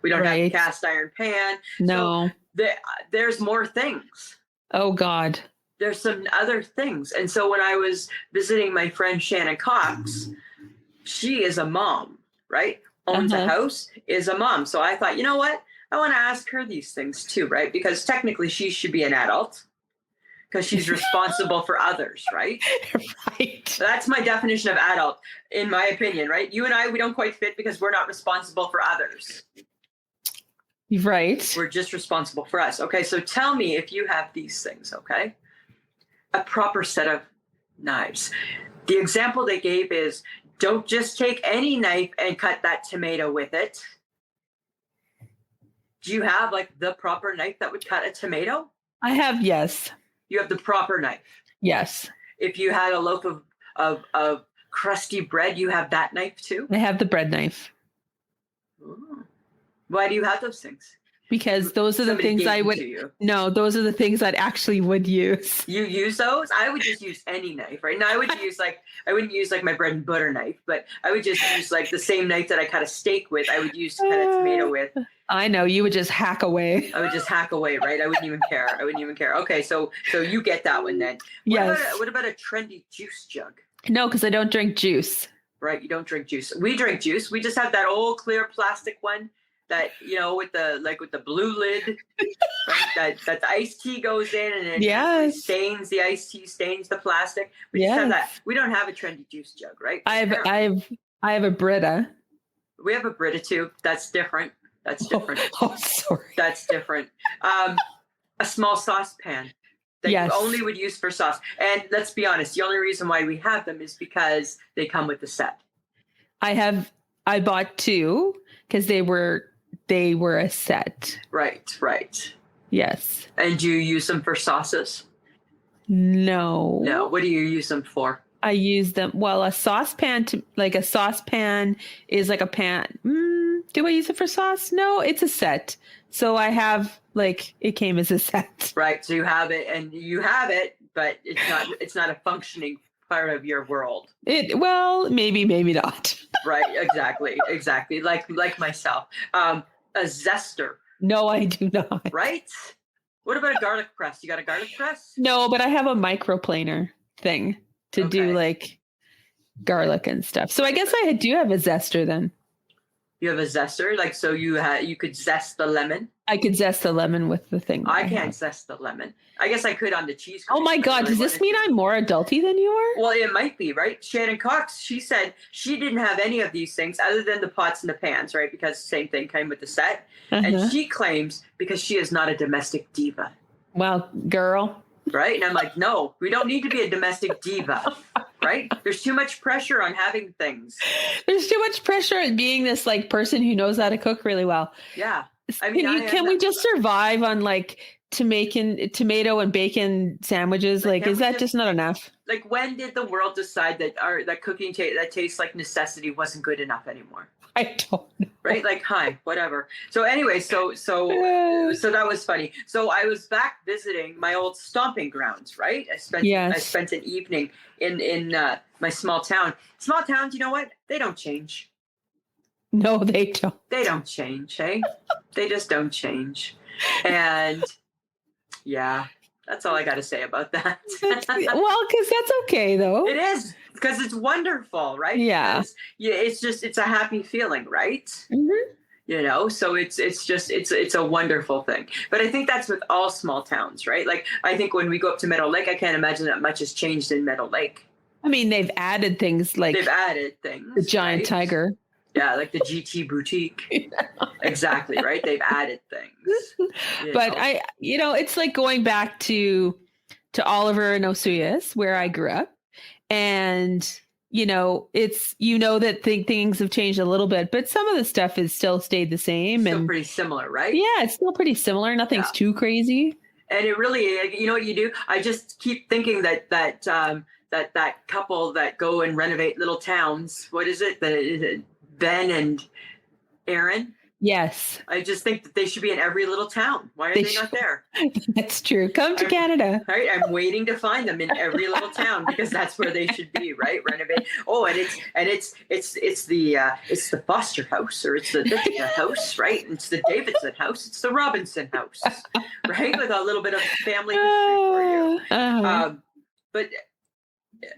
we don't have the cast iron pan. No. So there's more things. Oh God. There's some other things. And so when I was visiting my friend Shannon Cox, she is a mom, right? Owns a house, is a mom. So I thought, you know what? I want to ask her these things too, right? Because technically she should be an adult because she's responsible for others, right? Right. So that's my definition of adult, in my opinion, right? You and I, we don't quite fit because we're not responsible for others. Right. We're just responsible for us. Okay, so tell me if you have these things, okay? A proper set of knives. The example they gave is, don't just take any knife and cut that tomato with it. Do you have like the proper knife that would cut a tomato? I have, yes. You have the proper knife. Yes. If you had a loaf of crusty bread, you have that knife too? I have the bread knife. Ooh. Why do you have those things? Because those are the things I would. No, those are the things I'd actually would use. You use those? I would just use any knife, right? Now I wouldn't use like my bread and butter knife, but I would just use like the same knife that I cut a steak with. I would use to cut a tomato with. I know, you would just hack away. I would just hack away, right? I wouldn't even care. Okay, so you get that one then. What about a trendy juice jug? No, because I don't drink juice. Right, you don't drink juice. We drink juice. We just have that old clear plastic one. That, you know, with the blue lid, right? that the iced tea goes in and it stains the iced tea, stains the plastic. We just have that. We don't have a trendy juice jug, right? I have a Brita. We have a Brita too. That's different. Oh, sorry. That's different. A small saucepan that you only would use for sauce. And let's be honest, the only reason why we have them is because they come with the set. I bought two because they were a set. Right. Yes. And do you use them for sauces? No. What do you use them for? I use them. Well, a saucepan is like a pan. Do I use it for sauce? No, it's a set. So I have it came as a set. Right. So you have it, but it's not a functioning part of your world. Maybe not. Right. Exactly. Like myself. A zester. No, I do not. Right. What about a garlic press? You got a garlic press? No, but I have a microplaner thing to do garlic and stuff. So I guess I do have a zester then. You have a zester? So you could zest the lemon? I could zest the lemon with the thing. I can't zest the lemon. I guess I could on the cheese. Oh my God. Does this mean I'm more adulty than you are? Well, it might be, right? Shannon Cox, she said she didn't have any of these things other than the pots and the pans, right? Because the same thing came with the set. And she claims because she is not a domestic diva. Well, girl. Right? And I'm like, no, we don't need to be a domestic diva. Right? There's too much pressure on having things. There's too much pressure on being this person who knows how to cook really well. Yeah. Can we just survive on tomato and bacon sandwiches? Is that just not enough? When did the world decide that cooking that tastes like necessity wasn't good enough anymore? I don't know. Right? Hi, whatever. So anyway, so that was funny. So I was back visiting my old stomping grounds, right? I spent an evening in my small town. Small towns, you know what? They don't change. No, they don't. They don't change, hey? They just don't change. And yeah, that's all I got to say about that. Because that's okay, though. It is, because it's wonderful, right? Yeah. It's a happy feeling, right? Mm-hmm. So it's a wonderful thing. But I think that's with all small towns, right? Like, I think when we go up to Meadow Lake, I can't imagine that much has changed in Meadow Lake. I mean, they've added things like the giant tiger. Yeah, like the GT boutique. Exactly, right? They've added things. But it's like going back to Oliver and Osuyas, where I grew up. And it's that things have changed a little bit, but some of the stuff is still stayed the same. Still pretty similar, right? Yeah, it's still pretty similar. Nothing's too crazy. And it really, you know what you do? I just keep thinking that couple that go and renovate little towns. What is it? Ben and Aaron? Yes. I just think that they should be in every little town. Why are they not there? That's true. Come to Canada. Right. I'm waiting to find them in every little town because that's where they should be, right? Renovate. Oh, and it's the Foster house, or it's the house, right? It's the Davidson house. It's the Robinson house, right? With a little bit of family history for you. But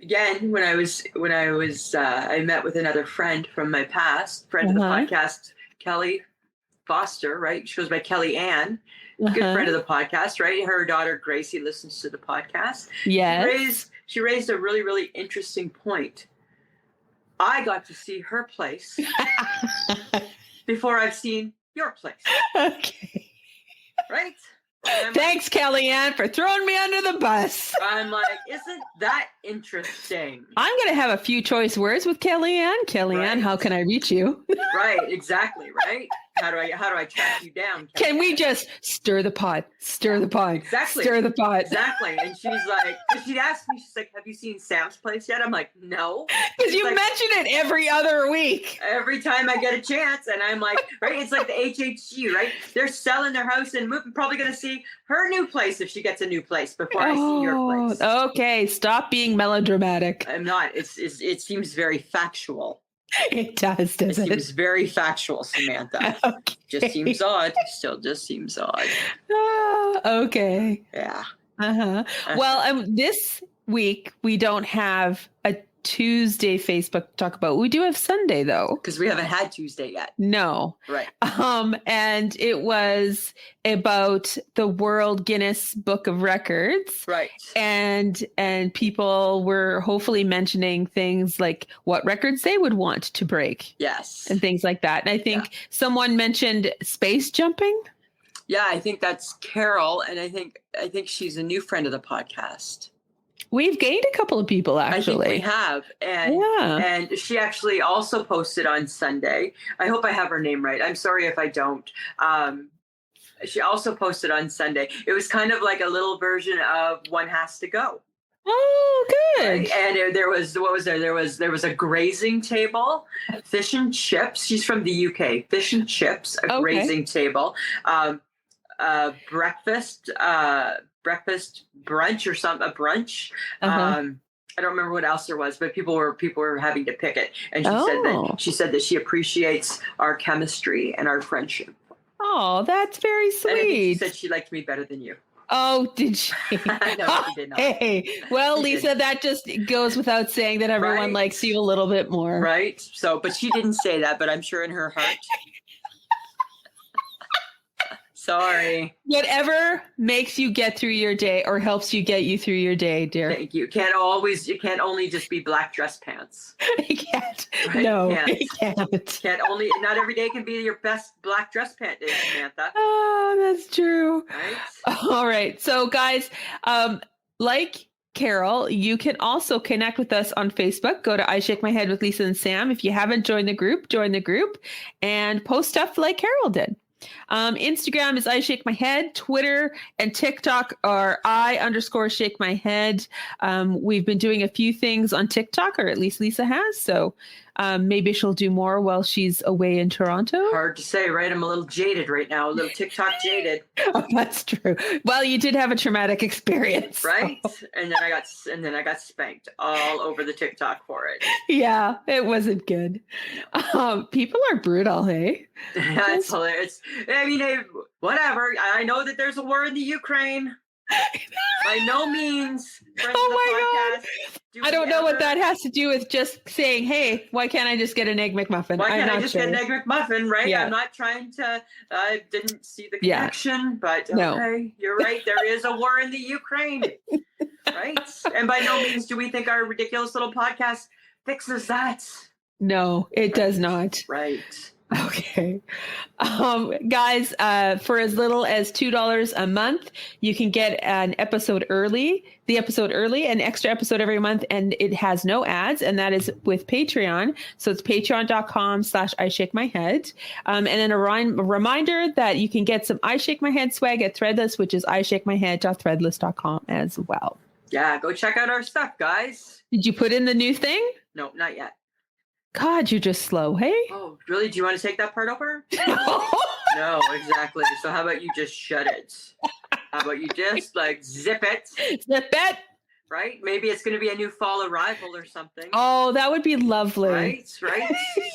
again, when I met with another friend from my past, friend of the podcast, Kelly Foster, right? She goes by Kelly Ann, good friend of the podcast, right? Her daughter Gracie listens to the podcast. Yes. She raised a really, really interesting point. I got to see her place before I've seen your place. Okay. Right? Thanks, Kellyanne, for throwing me under the bus. I'm like, isn't that interesting? I'm going to have a few choice words with Kellyanne. Kellyanne, how can I reach you? Right, exactly, right? How do I track you down? Kellyanne? Can we just stir the pot? Stir the pot. Exactly. Stir the pot. Exactly. And she's like, she asked me, she's like, have you seen Sam's place yet? I'm like, no. Because you mention it every other week. Every time I get a chance. And I'm like, right, it's like the HHG, right? They're selling their house and moving, probably going to see her new place if she gets a new place before I see your place. Okay, stop being melodramatic. I'm not. It seems very factual. It does, doesn't it? It seems very factual, Samantha. Okay. Just seems odd. Still just seems odd. Okay. Yeah. Well, this week we don't have a Tuesday Facebook to talk about. We do have Sunday though, because we haven't had Tuesday yet. No. Right. And it was about the World Guinness Book of Records. Right. And people were hopefully mentioning things like what records they would want to break. Yes. And things like that. And I think someone mentioned space jumping. Yeah, I think that's Carol, and I think she's a new friend of the podcast. We've gained a couple of people, actually. I think we have. And she actually also posted on Sunday. I hope I have her name right. I'm sorry if I don't. She also posted on Sunday. It was kind of like a little version of One Has to Go. Oh, good. Right? And there was a grazing table, fish and chips. She's from the UK. Fish and chips, grazing table, breakfast brunch or something, a brunch. I don't remember what else there was, but people were having to pick it. And she said that she appreciates our chemistry and our friendship. Oh, that's very sweet. And I think she said she liked me better than you. Oh, did she? No, she did not. Hey, well, Lisa, that just goes without saying that everyone likes you a little bit more. Right. So, but she didn't say that, but I'm sure in her heart. Sorry. Whatever makes you get through your day or helps you get you through your day, dear. Thank you. You can't only just be black dress pants. You can't. Right? No, you can't. Not every day can be your best black dress pant day, Samantha. Oh, that's true. Right? All right. So guys, like Carol, you can also connect with us on Facebook. Go to I Shake My Head with Lisa and Sam. If you haven't joined the group, join the group and post stuff like Carol did. Instagram is I Shake My Head. Twitter and TikTok are I_shake my head. We've been doing a few things on TikTok, or at least Lisa has. So maybe she'll do more while she's away in Toronto. Hard to say, right? I'm a little jaded right now, a little TikTok jaded. Oh, that's true. Well, you did have a traumatic experience, right? So. And then I got spanked all over the TikTok for it. Yeah, it wasn't good. People are brutal, hey? That's hilarious. I mean, whatever. I know that there's a war in the Ukraine. By no means. Oh my God. I don't know what that has to do with just saying, hey, why can't I just get an Egg McMuffin? Why can't I just get an Egg McMuffin, right? Yeah. I'm not trying to, I didn't see the connection, but okay, No. You're right. There is a war in the Ukraine, right? And by no means do we think our ridiculous little podcast fixes that. No, it does not. Right. Okay. Guys, for as little as $2 a month, you can get an episode early, an extra episode every month, and it has no ads, and that is with Patreon. So it's patreon.com/I Shake My Head. And then a reminder that you can get some I Shake My Head swag at Threadless, which is ishakemyhead.threadless.com as well. Yeah, go check out our stuff, guys. Did you put in the new thing? No, not yet. God, you're just slow, hey? Oh, really? Do you want to take that part over? No, exactly. So how about you just shut it? How about you just zip it? Zip it. Right? Maybe it's going to be a new fall arrival or something. Oh, that would be lovely. Right.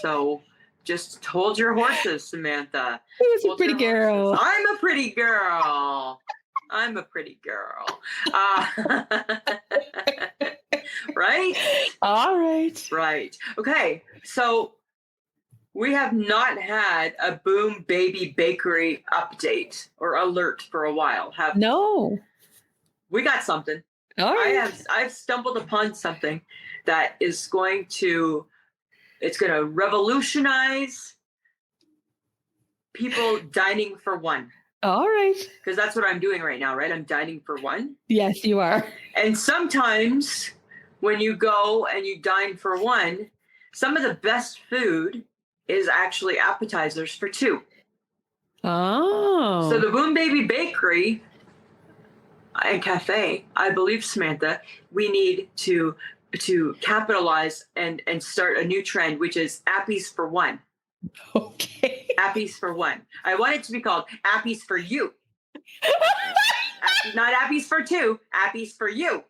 So just hold your horses, Samantha. Who's a pretty girl? I'm a pretty girl. Right? All right. Right. Okay. So we have not had a Boom Baby Bakery update or alert for a while. No. We got something. All right. I've stumbled upon something that is going to revolutionize people dining for one. All right. Because that's what I'm doing right now, right? I'm dining for one. Yes, you are. And sometimes when you go and you dine for one, some of the best food is actually appetizers for two. Oh. So the Boom Baby Bakery and Cafe, I believe, Samantha, we need to capitalize and start a new trend, which is appies for one. Okay. Appies for one. I want it to be called appies for you. Not appies for two, appies for you.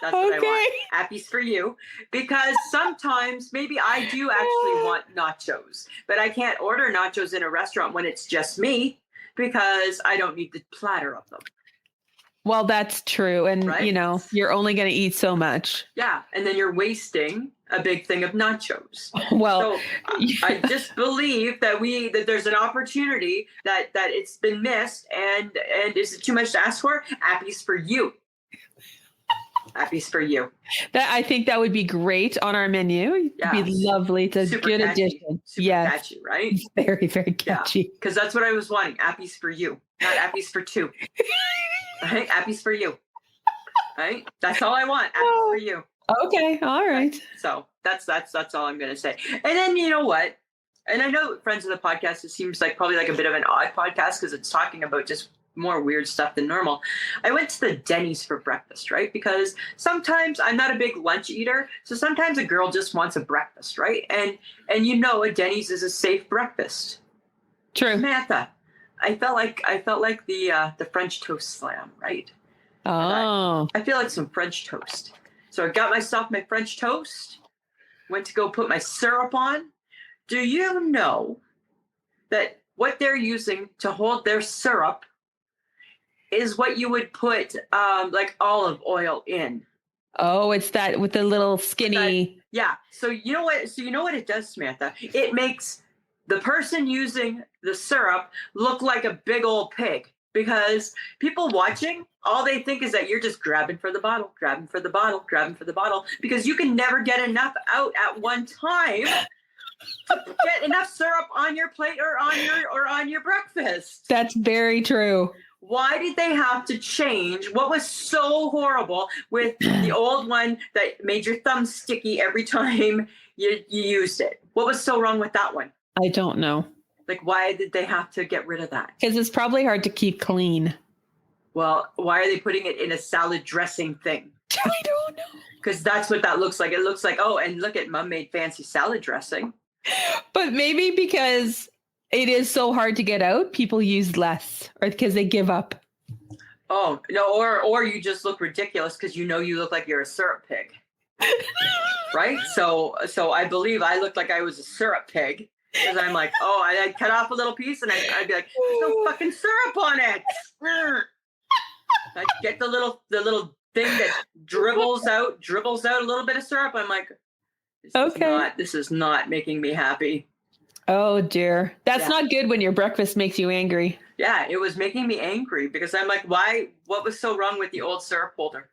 That's what I want. Appies for you. Because sometimes maybe I do actually want nachos, but I can't order nachos in a restaurant when it's just me because I don't need the platter of them. Well, that's true. And, you're only going to eat so much. Yeah. And then you're wasting a big thing of nachos. Well, so I just believe that there's an opportunity that it's been missed. And is it too much to ask for? Appies for you. Appies for you. I think that would be great on our menu. Yeah. It'd be lovely. It's a super good catchy. addition. Super catchy, right? Very, very catchy. Because that's what I was wanting. Appies for you, not appies for two. Right? Appies for you. Right? That's all I want. Appies for you. Okay. All right. So that's all I'm going to say. And then you know what? And I know, friends of the podcast, it seems like probably like a bit of an odd podcast because it's talking about just more weird stuff than normal. I went to the Denny's for breakfast, right? Because sometimes I'm not a big lunch eater, so sometimes a girl just wants a breakfast, right? And a Denny's is a safe breakfast. True. Samantha, I felt like the French toast slam, right? Oh. I feel like some French toast. So I got myself my French toast, went to go put my syrup on. Do you know that what they're using to hold their syrup is what you would put like olive oil in? Oh, it's that with the little skinny. Yeah. So you know what it does, Samantha? It makes the person using the syrup look like a big old pig, because people watching, all they think is that you're just grabbing for the bottle, because you can never get enough out at one time to get enough syrup on your plate or on your breakfast. That's very true. Why did they have to change? What was so horrible with the old one that made your thumb sticky every time you used it? What was so wrong with that one? I don't know. Like, why did they have to get rid of that? Because it's probably hard to keep clean. Well, why are they putting it in a salad dressing thing? I don't know. Because that's what that looks like. It looks like, oh, and look at Mom made fancy salad dressing. But maybe because it is so hard to get out, people use less, or because they give up. Oh, no, or you just look ridiculous because you look like you're a syrup pig. Right? So I believe I looked like I was a syrup pig. Because I'm like, oh, I'd cut off a little piece and I'd be like, there's no fucking syrup on it. I'd get the little thing that dribbles out a little bit of syrup. I'm like, this is not making me happy. Oh dear. That's not good when your breakfast makes you angry. Yeah, it was making me angry because I'm like, what was so wrong with the old syrup holder?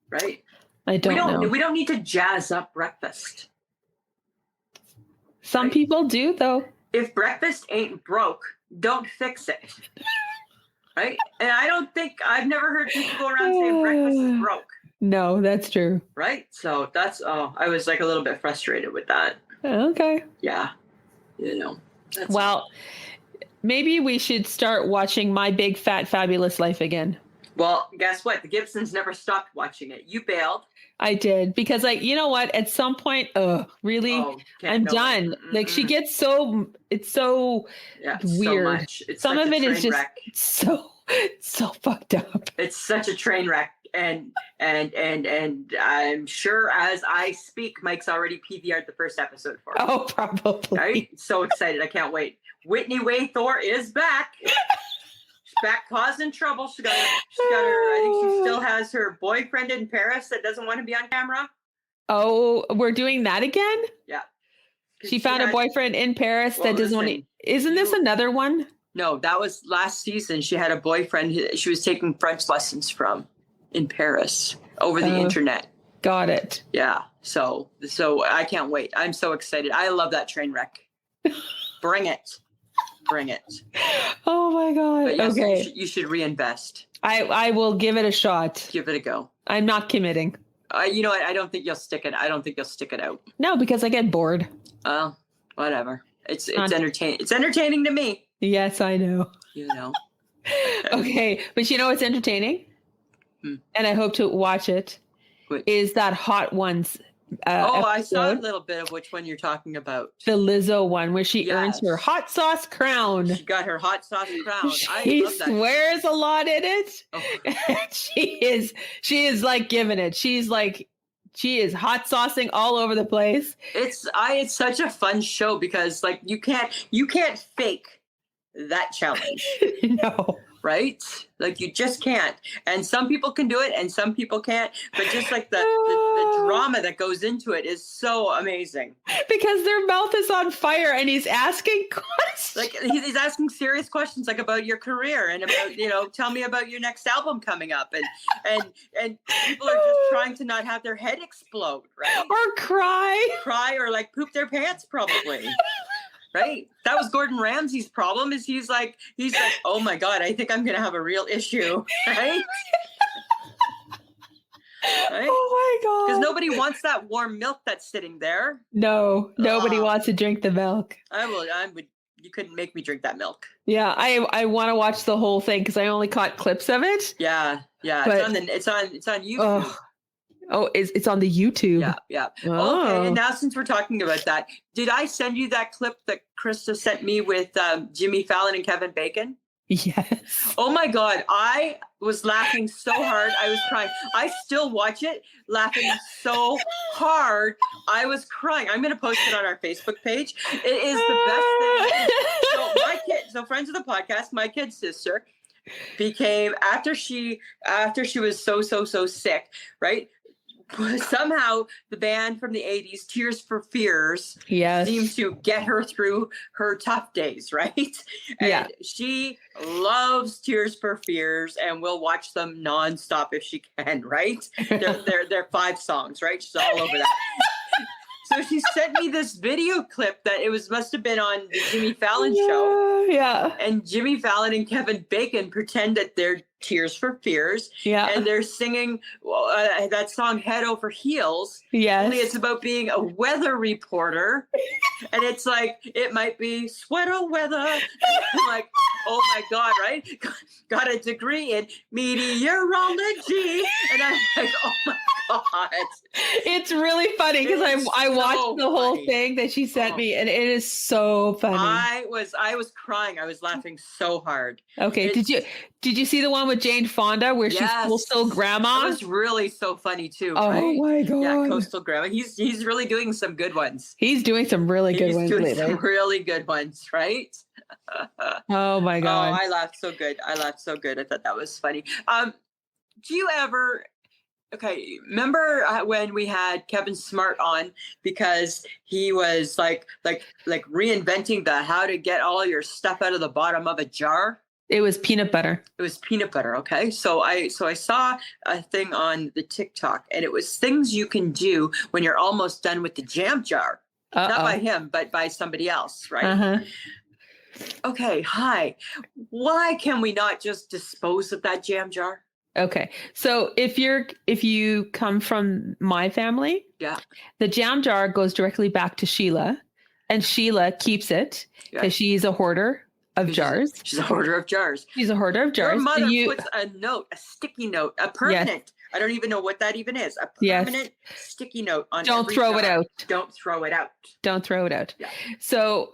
Right? I don't know. We don't need to jazz up breakfast. Some people do, though. If breakfast ain't broke, don't fix it. Right? And I've never heard people go around saying breakfast is broke. No, that's true. Right? So I was like a little bit frustrated with that. Okay. Yeah. Maybe we should start watching My Big Fat Fabulous Life again. Well, guess what? The Gibsons never stopped watching it. You bailed. I did because you know what? At some point, really, I'm done. Like she gets it's so weird. So much. It's some of it is just so fucked up. It's such a train wreck. And I'm sure as I speak, Mike's already PVR'd the first episode for us. Oh, probably. Right? So excited. I can't wait. Whitney Waythor is back. She's back causing trouble. She got her, I think she still has her boyfriend in Paris that doesn't want to be on camera. Oh, we're doing that again? Yeah. She found a boyfriend in Paris that doesn't want to. Isn't this another one? No, that was last season. She had a boyfriend she was taking French lessons from in Paris over the internet. Got it. Yeah. So I can't wait. I'm so excited. I love that train wreck. Bring it. Oh my God. Yes, okay. You should reinvest. I will give it a shot. Give it a go. I'm not committing. You know what? I don't think you'll stick it. I don't think you'll stick it out. No, because I get bored. Oh, whatever. It's entertaining. It's entertaining to me. Yes, I know. Okay. But you know what's entertaining? And I hope to watch it. Is that Hot Ones episode. I saw a little bit of which one you're talking about. The Lizzo one where she earns her hot sauce crown. She got her hot sauce crown. She swears a lot in it. Oh. she is like giving it. She is hot saucing all over the place. It's such a fun show because like you can't fake that challenge. No. Right? Like you just can't. And some people can do it and some people can't. But just like the drama that goes into it is so amazing. Because their mouth is on fire and he's asking questions. Like he's asking serious questions like about your career and about, tell me about your next album coming up. And people are just trying to not have their head explode, right? Or cry or like poop their pants probably. Right. That was Gordon Ramsay's problem is he's like, oh my God, I think I'm going to have a real issue. Right. Right? Oh my God. Because nobody wants that warm milk that's sitting there. No, nobody wants to drink the milk. I would. You couldn't make me drink that milk. Yeah. I want to watch the whole thing because I only caught clips of it. Yeah. Yeah. But, it's on YouTube. It's on the YouTube. Yeah. Oh. Okay, and now since we're talking about that, did I send you that clip that Krista sent me with Jimmy Fallon and Kevin Bacon? Yes. Oh my God, I was laughing so hard. I was crying. I still watch it, laughing so hard. I was crying. I'm going to post it on our Facebook page. It is the best thing. So friends of the podcast, my kid's sister became after she was so sick, right? Somehow the band from the 80s, Tears for Fears, seemed to get her through her tough days, right? And she loves Tears for Fears and will watch them nonstop if she can, right? They're 5 songs, right? She's all over that. So she sent me this video clip that must have been on the Jimmy Fallon show. Yeah. And Jimmy Fallon and Kevin Bacon pretend that they're Tears for Fears. Yeah. And they're singing that song Head Over Heels. Yes. Only it's about being a weather reporter. And it's like, it might be sweater weather. I'm like, oh my God, right? Got a degree in meteorology. And I'm like, oh my God. It's really funny because I watched the whole thing that she sent me and it is so funny. I was crying. I was laughing so hard. Okay. Did you see the one with Jane Fonda where she's Coastal Grandma? That was really so funny too. Oh right? my God. Yeah, Coastal Grandma. He's really doing some good ones. He's doing some really good ones lately. Some really good ones, right? Oh my God. Oh, I laughed so good. I thought that was funny. do you ever? Okay, remember when we had Kevin Smart on because he was like reinventing the how to get all your stuff out of the bottom of a jar? It was peanut butter. It was peanut butter. Okay, so I saw a thing on the TikTok, and it was things you can do when you're almost done with the jam jar. Not by him, but by somebody else, right? Uh-huh. Okay, hi. Why can we not just dispose of that jam jar? Okay. So if you come from my family, the jam jar goes directly back to Sheila, and Sheila keeps it because she's a hoarder of jars. She's a hoarder of jars. She's a hoarder of jars. Your mother puts a sticky note, a permanent. Yes. I don't even know what that even is. A permanent sticky note on. Don't throw it out. Don't throw it out. Don't throw it out. Yeah. So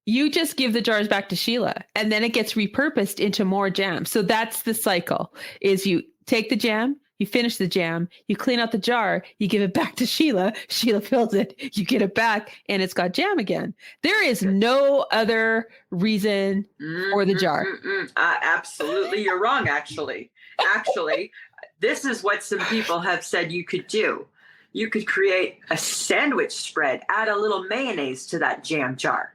you just give the jars back to Sheila, and then it gets repurposed into more jam. So that's the cycle, is you take the jam, you finish the jam, you clean out the jar, you give it back to Sheila, Sheila fills it, you get it back, and it's got jam again. There is no other reason for the jar. Absolutely. You're wrong, actually. Actually, this is what some people have said you could do. You could create a sandwich spread, add a little mayonnaise to that jam jar.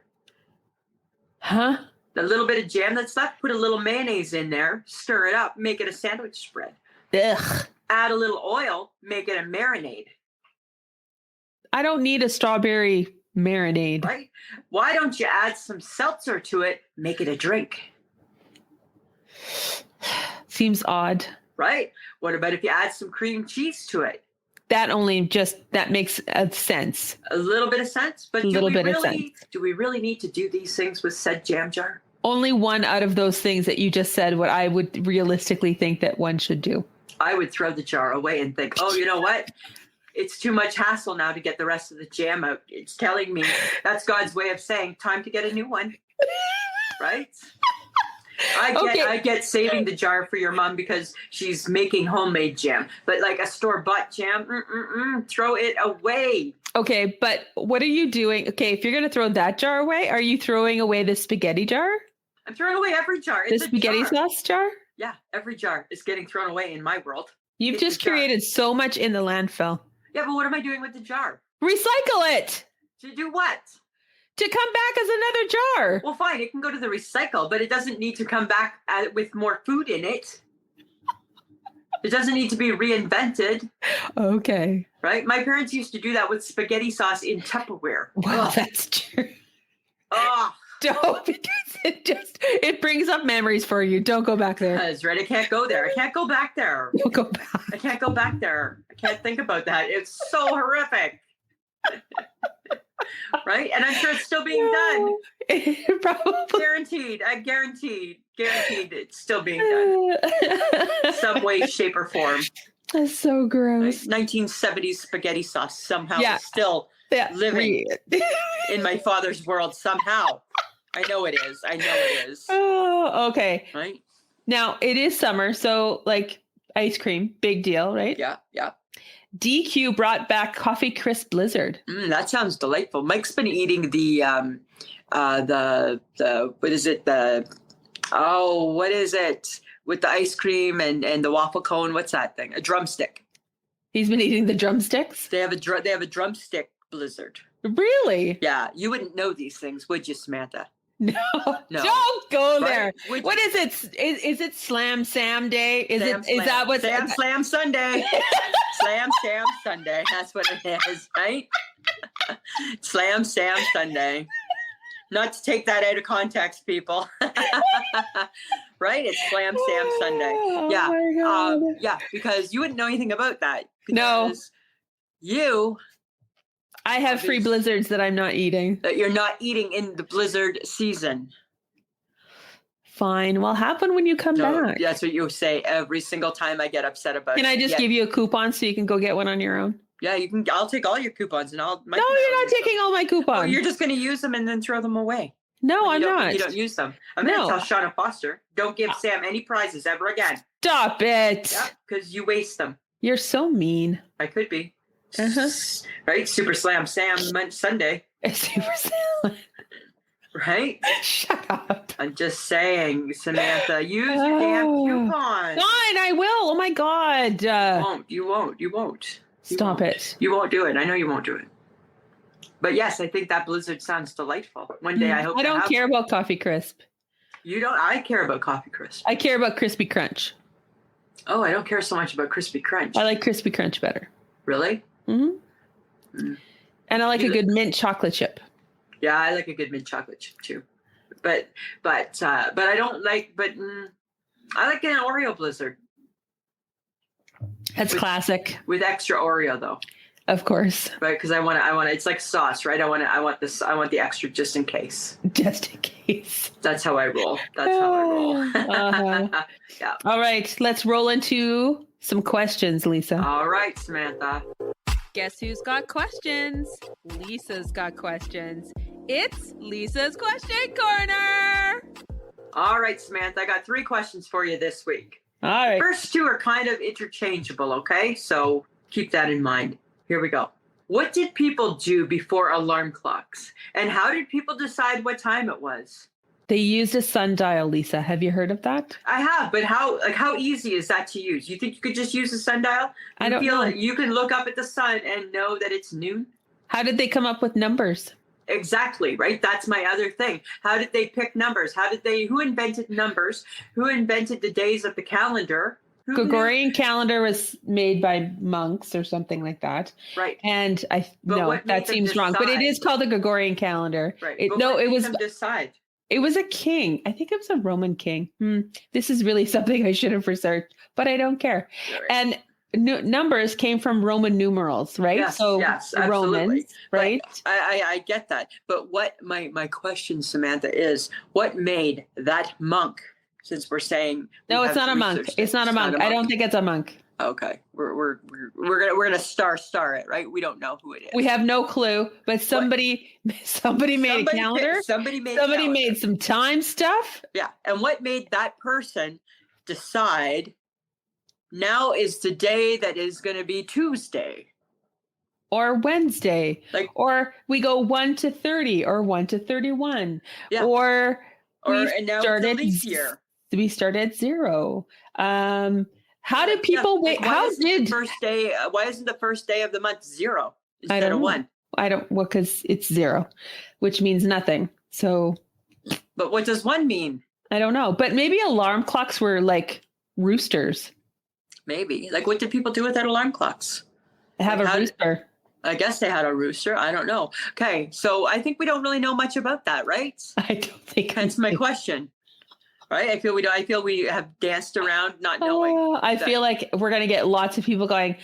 Huh? A little bit of jam that's left, put a little mayonnaise in there, stir it up, make it a sandwich spread. Ugh. Add a little oil, make it a marinade. I don't need a strawberry marinade. Right? Why don't you add some seltzer to it, make it a drink? Seems odd. Right? What about if you add some cream cheese to it? That makes sense. A little bit of sense, but do we really need to do these things with said jam jar? Only one out of those things that you just said, what I would realistically think that one should do. I would throw the jar away and think, oh, you know what? It's too much hassle now to get the rest of the jam out. It's telling me that's God's way of saying time to get a new one. Right? I get saving the jar for your mom because she's making homemade jam, but like a store-bought jam, throw it away. Okay, but what are you doing? Okay, if you're going to throw that jar away, are you throwing away the spaghetti jar? I'm throwing away every jar. It's the spaghetti sauce jar? Yeah, every jar is getting thrown away in my world. You've just created so much in the landfill. Yeah, but what am I doing with the jar? Recycle it! To do what? To come back as another jar. Well, fine, it can go to the recycle, but it doesn't need to come back with more food in it. It doesn't need to be reinvented. Okay. Right? My parents used to do that with spaghetti sauce in Tupperware. Wow, that's true. Oh. Don't, because it brings up memories for you. Don't go back there. Right? I can't go there. I can't go back there. Don't go back. I can't go back there. I can't think about that. It's so horrific. Right? And I'm sure it's still being done. Probably. Guaranteed. Guaranteed it's still being done. Some way, shape, or form. That's so gross. Right? 1970s spaghetti sauce somehow is still living in my father's world somehow. I know it is. Oh, okay. Right? Now, it is summer, so like ice cream, big deal, right? Yeah. DQ brought back Coffee Crisp Blizzard. That sounds delightful. Mike's been eating the what is it? What is it? With the ice cream and the waffle cone. What's that thing? A drumstick. He's been eating the drumsticks? They have a drumstick blizzard. Really? Yeah. You wouldn't know these things, would you, Samantha? No. Don't go there. What is it? Is it Slam Sam Day? Is that what Slam Sunday? Slam Sam Sunday. That's what it is, right? Slam Sam Sunday. Not to take that out of context, people. Right? It's Slam Sam Sunday. Yeah. Oh my God. Yeah, because you wouldn't know anything about that. No. I have free blizzards that I'm not eating. That you're not eating in the blizzard season. Fine. Well, have one when you come back. That's what you say every single time I get upset about it. Can I just give you a coupon so you can go get one on your own? Yeah, you can. I'll take all your coupons and No, you're not taking all my coupons. Oh, you're just going to use them and then throw them away. No, I'm not. You don't use them. I'm going to tell Shauna Foster, don't give Sam any prizes ever again. Stop it. Yeah, because you waste them. You're so mean. I could be. Uh-huh. Right? Super Slam Sam Sunday. Super Slam. Right? Shut up. I'm just saying, Samantha, use your damn coupon. Fine, I will. Oh my God. You won't. Stop it. You won't do it. I know you won't do it. But yes, I think that blizzard sounds delightful. One day I hope I don't care about Coffee Crisp. You don't? I care about Coffee Crisp. I care about Crispy Crunch. Oh, I don't care so much about Crispy Crunch. I like Crispy Crunch better. Really? Mm-hmm. Mm. And I like a good mint chocolate chip. Yeah, I like a good mint chocolate chip too. But I don't like. I like an Oreo blizzard. That's classic. With extra Oreo though. Of course. Right, because I want it's like sauce, right? I want the extra just in case. Just in case. That's how I roll. Uh-huh. Yeah. All right, let's roll into some questions, Lisa. All right, Samantha. Guess who's got questions? Lisa's got questions. It's Lisa's Question Corner. All right, Samantha, I got 3 questions for you this week. All right. First 2 are kind of interchangeable, okay? So keep that in mind. Here we go. What did people do before alarm clocks? And how did people decide what time it was? They used a sundial, Lisa. Have you heard of that? I have, but how easy is that to use? You think you could just use a sundial? I don't know. Like you can look up at the sun and know that it's noon? How did they come up with numbers? Exactly, right? That's my other thing. How did they pick numbers? Who invented numbers? Who invented the days of the calendar? Gregorian calendar was made by monks or something like that. Right. And that seems wrong. But it is called the Gregorian calendar. Right. It was decide. It was a king. I think it was a Roman king. This is really something I should have researched, but I don't care. Right. And numbers came from Roman numerals, right? Yes, so yes, Romans, right? I get that. But what my question, Samantha, is what made that monk? Since we're saying no, it's not a monk. It's not a monk. I don't think it's a monk. Okay, we're gonna star it, right? We don't know who it is. We have no clue, but somebody made a calendar. Somebody made some time stuff. Yeah, and what made that person decide now is the day that is going to be Tuesday or Wednesday, or we go 1 to 30 or 1 to 31, or and now it's a leap year. We started at 0. How did people wait? Why isn't the first day of the month 0 instead of 1? Because it's 0, which means nothing. So, but what does 1 mean? I don't know. But maybe alarm clocks were like roosters. Maybe. Like, what did people do with that alarm clocks? Have a rooster. I guess they had a rooster. I don't know. Okay, so I think we don't really know much about that, right? I don't think. Hence my question. Right? I feel we have danced around not knowing. I feel like we're going to get lots of people going,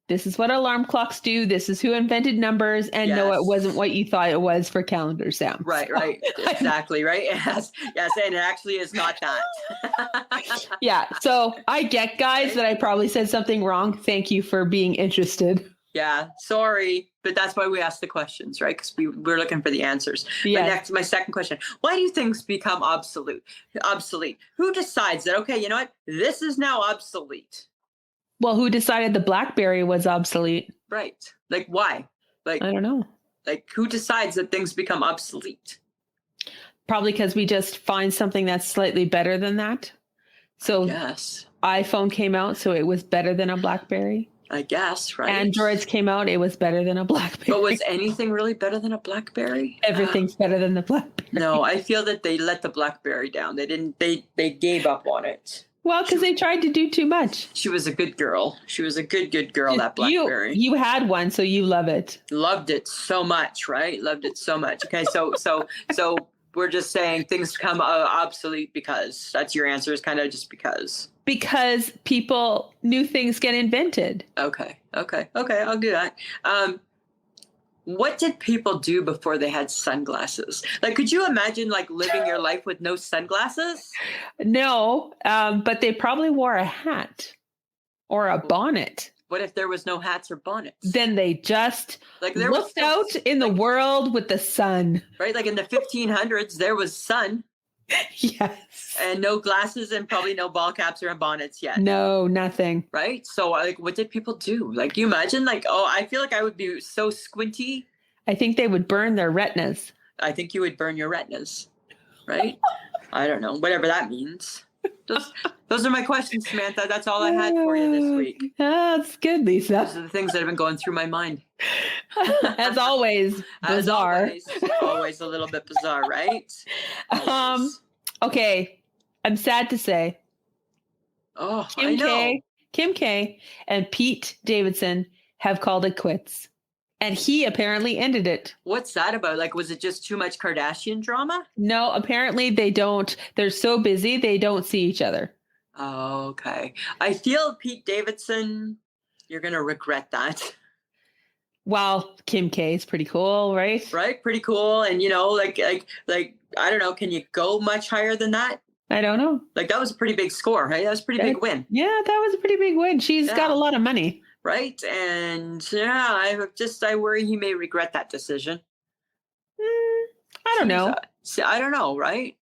this is what alarm clocks do. This is who invented numbers. And no, it wasn't what you thought it was for calendar sound. Right, so, right. Exactly, right? Yes, and it actually is not that. Yeah. So I get, guys, that I probably said something wrong. Thank you for being interested. Yeah, sorry, but that's why we ask the questions, right? Because we're looking for the answers. Yeah. But my second question: why do things become obsolete? Who decides that? Okay, you know what? This is now obsolete. Well, who decided the BlackBerry was obsolete? Right. Like why? Like I don't know. Like who decides that things become obsolete? Probably because we just find something that's slightly better than that. So yes, iPhone came out, so it was better than a BlackBerry. I guess, right? Androids came out, it was better than a BlackBerry. But was anything really better than a BlackBerry? Everything's better than the BlackBerry. No, I feel that they let the BlackBerry down. They didn't. They gave up on it. Well, because they tried to do too much. She was a good girl. She was a good girl, that BlackBerry. You had one, so you love it. Loved it so much, right? Loved it so much. Okay, so we're just saying things become obsolete because that's your answer is kind of just because. Because new things get invented. Okay, I'll do that. What did people do before they had sunglasses? Like, could you imagine like living your life with no sunglasses? No, but they probably wore a hat or a bonnet. What if there was no hats or bonnets? Then they just looked out in the world with the sun. Right? Like in the 1500s, there was sun. Yes. And no glasses and probably no ball caps or bonnets yet. No, nothing. Right? So like, what did people do? Like, you imagine like, I feel like I would be so squinty. I think they would burn their retinas. I think you would burn your retinas, right? I don't know, whatever that means. Those are my questions, Samantha. That's all I had for you this week. That's good, Lisa. Those are the things that have been going through my mind. As always, bizarre. Always a little bit bizarre, right? Always. Okay, I'm sad to say. Oh, I know. Kim K and Pete Davidson have called it quits. And he apparently ended it. What's that about? Like, was it just too much Kardashian drama? No, apparently they don't. They're so busy, they don't see each other. Oh, okay. I feel Pete Davidson, you're going to regret that. Well, Kim K is pretty cool, right? Right? Pretty cool. And, like, I don't know, can you go much higher than that? I don't know. Like, that was a pretty big score, right? That was a pretty big win. Yeah, that was a pretty big win. She's got a lot of money. Right. And I worry he may regret that decision. I don't know. I don't know, right?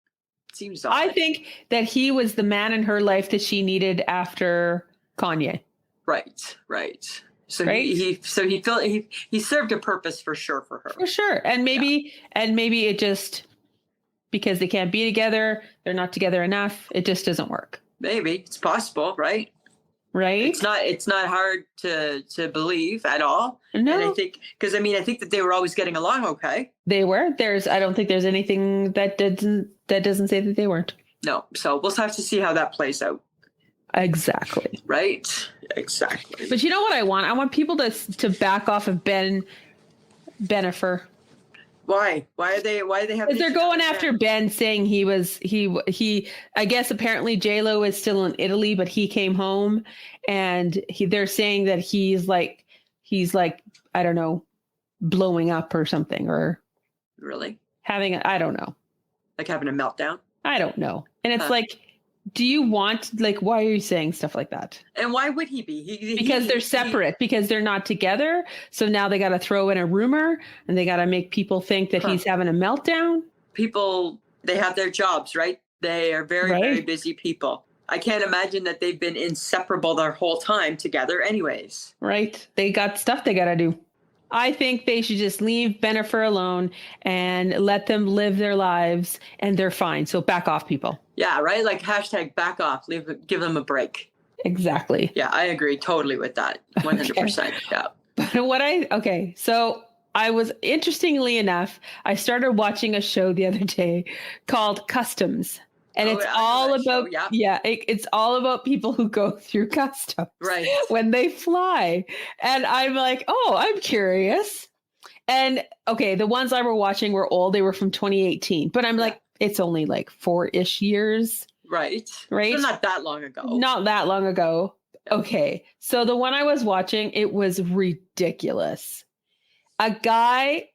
Seems odd. I think that he was the man in her life that she needed after Kanye. Right. So he served a purpose for sure for her. For sure. And maybe it just, because they can't be together, they're not together enough, it just doesn't work. Maybe. It's possible, right? Right. It's not hard to believe at all. No. And I think that they were always getting along okay. They were. I don't think there's anything that doesn't say that they weren't. No. So we'll have to see how that plays out. Exactly. Right. Exactly. But you know what I want? I want people to back off of Benifer. Why? Why do they have? Because they're going after Ben, saying he. I guess apparently J-Lo is still in Italy, but he came home, and they're saying that he's like I don't know, blowing up or something, or really I don't know, like having a meltdown. I don't know, and it's like, do you want, why are you saying stuff like that? And why would he be? Because they're separate, because they're not together. So now they got to throw in a rumor, and they got to make people think that he's having a meltdown. People, they have their jobs, right? They are very, very busy people. I can't imagine that they've been inseparable their whole time together anyways. Right. They got stuff they got to do. I think they should just leave Benifer alone and let them live their lives, and they're fine. So back off, people. Yeah, right? Like #back off. Give them a break. Exactly. Yeah, I agree totally with that. 100%. Okay. Yeah. But so I was, interestingly enough, I started watching a show the other day called Customs. And it's all about, it's all about people who go through customs when they fly. And I'm like, oh, I'm curious. And okay, the ones I were watching were old. They were from 2018. But I'm like, it's only like 4-ish years. Right. So not that long ago. Not that long ago. Yeah. Okay. So the one I was watching, it was ridiculous. A guy